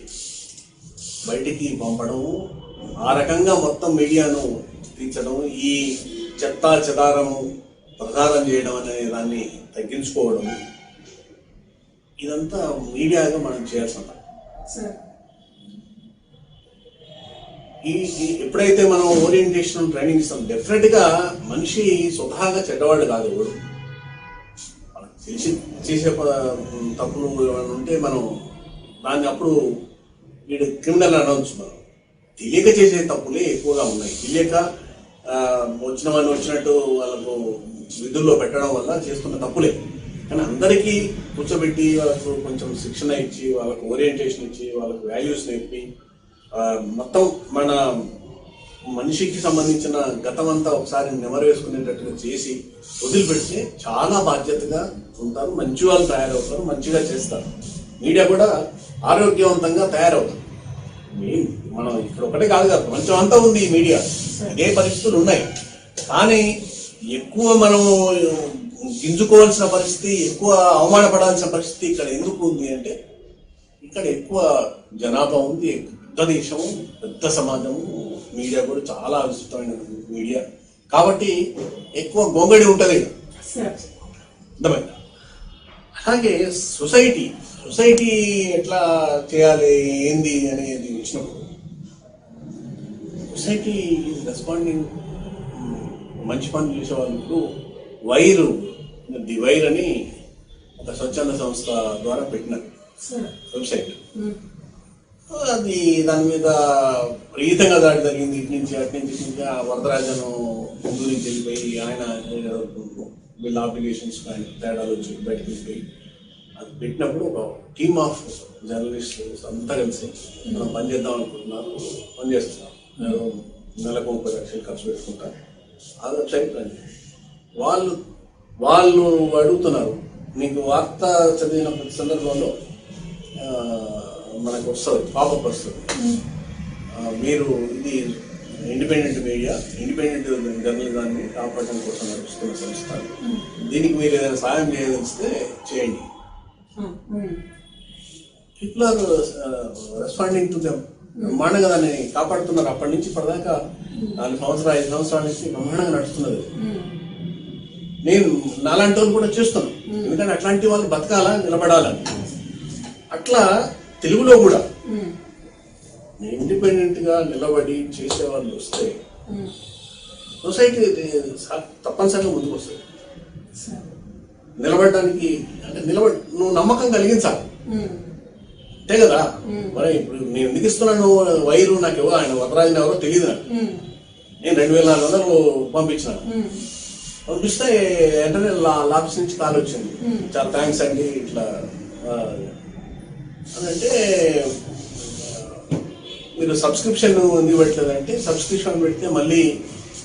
బయటికి పంపడము, ఆ రకంగా మొత్తం మీడియాను తీర్చడం, ఈ చెత్త చెదారము ప్రసారం చేయడం అనే దాన్ని తగ్గించుకోవడం, ఇదంతా మీడియాగా మనం చేయాల్సిన పని. ఎప్పుడైతే మనం ఓరియంటేషన్ ట్రైనింగ్ ఇస్తాం, డెఫినెట్ గా మనిషి స్వతహాగా చెడ్డవాడు కాదు. ఎవడు మనకు తెలిసి చేసే తప్పులు ఉంటే మనం దాన్ని అప్పుడు వీడు క్రిమినల్ అనవచ్చు. మనం తెలియక చేసే తప్పులే ఎక్కువగా ఉన్నాయి. తెలియక వచ్చిన వాడిని వచ్చినట్టు వాళ్ళకు విధుల్లో పెట్టడం వల్ల చేస్తున్న తప్పులే. కానీ అందరికీ కూర్చోబెట్టి వాళ్ళకు కొంచెం శిక్షణ ఇచ్చి, వాళ్ళకు ఓరియంటేషన్ ఇచ్చి, వాళ్ళకు వాల్యూస్ నేర్పి, మొత్తం మన మనిషికి సంబంధించిన గతం అంతా ఒకసారి నెమరు వేసుకునేటట్టుగా చేసి వదిలిపెడితే చాలా బాధ్యతగా ఉంటారు, మంచి వాళ్ళు తయారవుతారు, మంచిగా చేస్తారు. మీడియా కూడా ఆరోగ్యవంతంగా తయారవుతారు. మనం ఇక్కడ ఒకటే కాదు కదా, ప్రపంచం అంతా ఉంది ఈ మీడియా, ఇదే పరిస్థితులు ఉన్నాయి. కానీ ఎక్కువ మనం గింజుకోవాల్సిన పరిస్థితి, ఎక్కువ అవమానపడాల్సిన పరిస్థితి ఇక్కడ ఎందుకు ఉంది అంటే, ఇక్కడ ఎక్కువ జనాభా ఉంది, పెద్ద దేశము, పెద్ద సమాజము, మీడియా కూడా చాలా విస్తృతమైన మీడియా కాబట్టి ఎక్కువ గొంగడి ఉంటుంది. అర్థమైందా? అలాగే సొసైటీ ఎట్లా చేయాలి ఏంది అనేది వచ్చినప్పుడు సొసైటీ రెస్పాండింగ్, మంచి పనులు చేసే వాళ్ళు ది వైర్ అని ఒక స్వచ్ఛంద సంస్థ ద్వారా పెట్టినారు వెబ్సైట్. అది దాని మీద విపరీతంగా దాడి జరిగింది. ఇటు నుంచి అటు నుంచి ఆ వరదరాజను ముందు నుంచి వెళ్ళిపోయి ఆయన వీళ్ళ అప్లికేషన్స్ కానీ తేడాలు వచ్చి బయటకు వెళ్ళిపోయి అది పెట్టినప్పుడు ఒక టీమ్ ఆఫ్ జర్నలిస్టులు అంతా కలిసి మనం పనిచేద్దాం అనుకుంటున్నారు, పనిచేస్తున్నారు. నెలకు 30 లక్షలు ఖర్చు పెట్టుకుంటారు. ఆ వెబ్సైట్ వాళ్ళు అడుగుతున్నారు, మీకు వార్త చదివిన ప్రతి సందర్భంలో మనకు వస్తుంది, పాపప్ వస్తుంది, మీరు ఇది ఇండిపెండెంట్ మీడియా, ఇండిపెండెంట్ జర్నలిజాన్ని కాపాడడం కోసం నడుస్తున్న సంస్థ, దీనికి మీరు ఏదైనా సాయం చేయదలిస్తే చేయండి. People are responding to them. బ్రహ్మాండంగా దాన్ని కాపాడుతున్నారు. అప్పటి నుంచి ఇప్పటిదాకా 4 సంవత్సరాలు 5 సంవత్సరాల నుంచి బ్రహ్మాండంగా నడుస్తున్నది. నేను నాలాంటి వాళ్ళు కూడా చేస్తున్నాను, ఎందుకంటే అట్లాంటి వాళ్ళు బతకాలా, నిలబడాలని. అట్లా తెలుగులో కూడా ఇండిపెండెంట్ గా నిలబడి చేసే వాళ్ళు వస్తే సొసైటీ తప్పనిసరిగా ముందుకు వస్తుంది. నిలబడడానికి అంటే నువ్వు నమ్మకం కలిగించాలి, అంతే కదా. మరి ఇప్పుడు నేను ఎందుకు ఇస్తున్నాను వైరు, నాకు ఆయన వరదరాజన్ ఎవరో తెలియదు, నాకు నేను 2400 పంపించినాను. పంపిస్తే వెంటనే ఆఫీస్ నుంచి కాల్ వచ్చింది, చాలా థ్యాంక్స్ అండి ఇట్లా అని. అంటే మీరు సబ్స్క్రిప్షన్ ఎందుకు పెట్టలేదంటే, సబ్స్క్రిప్షన్ పెడితే మళ్ళీ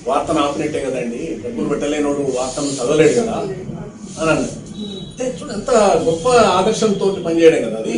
వార్తను ఆపినట్టే కదండి, డబ్బులు పెట్టలేనోడు వార్తను చదవలేడు కదా అని అన్నారు. అంటే చూడు ఎంత గొప్ప ఆదర్శంతో పనిచేయడం కదా అది.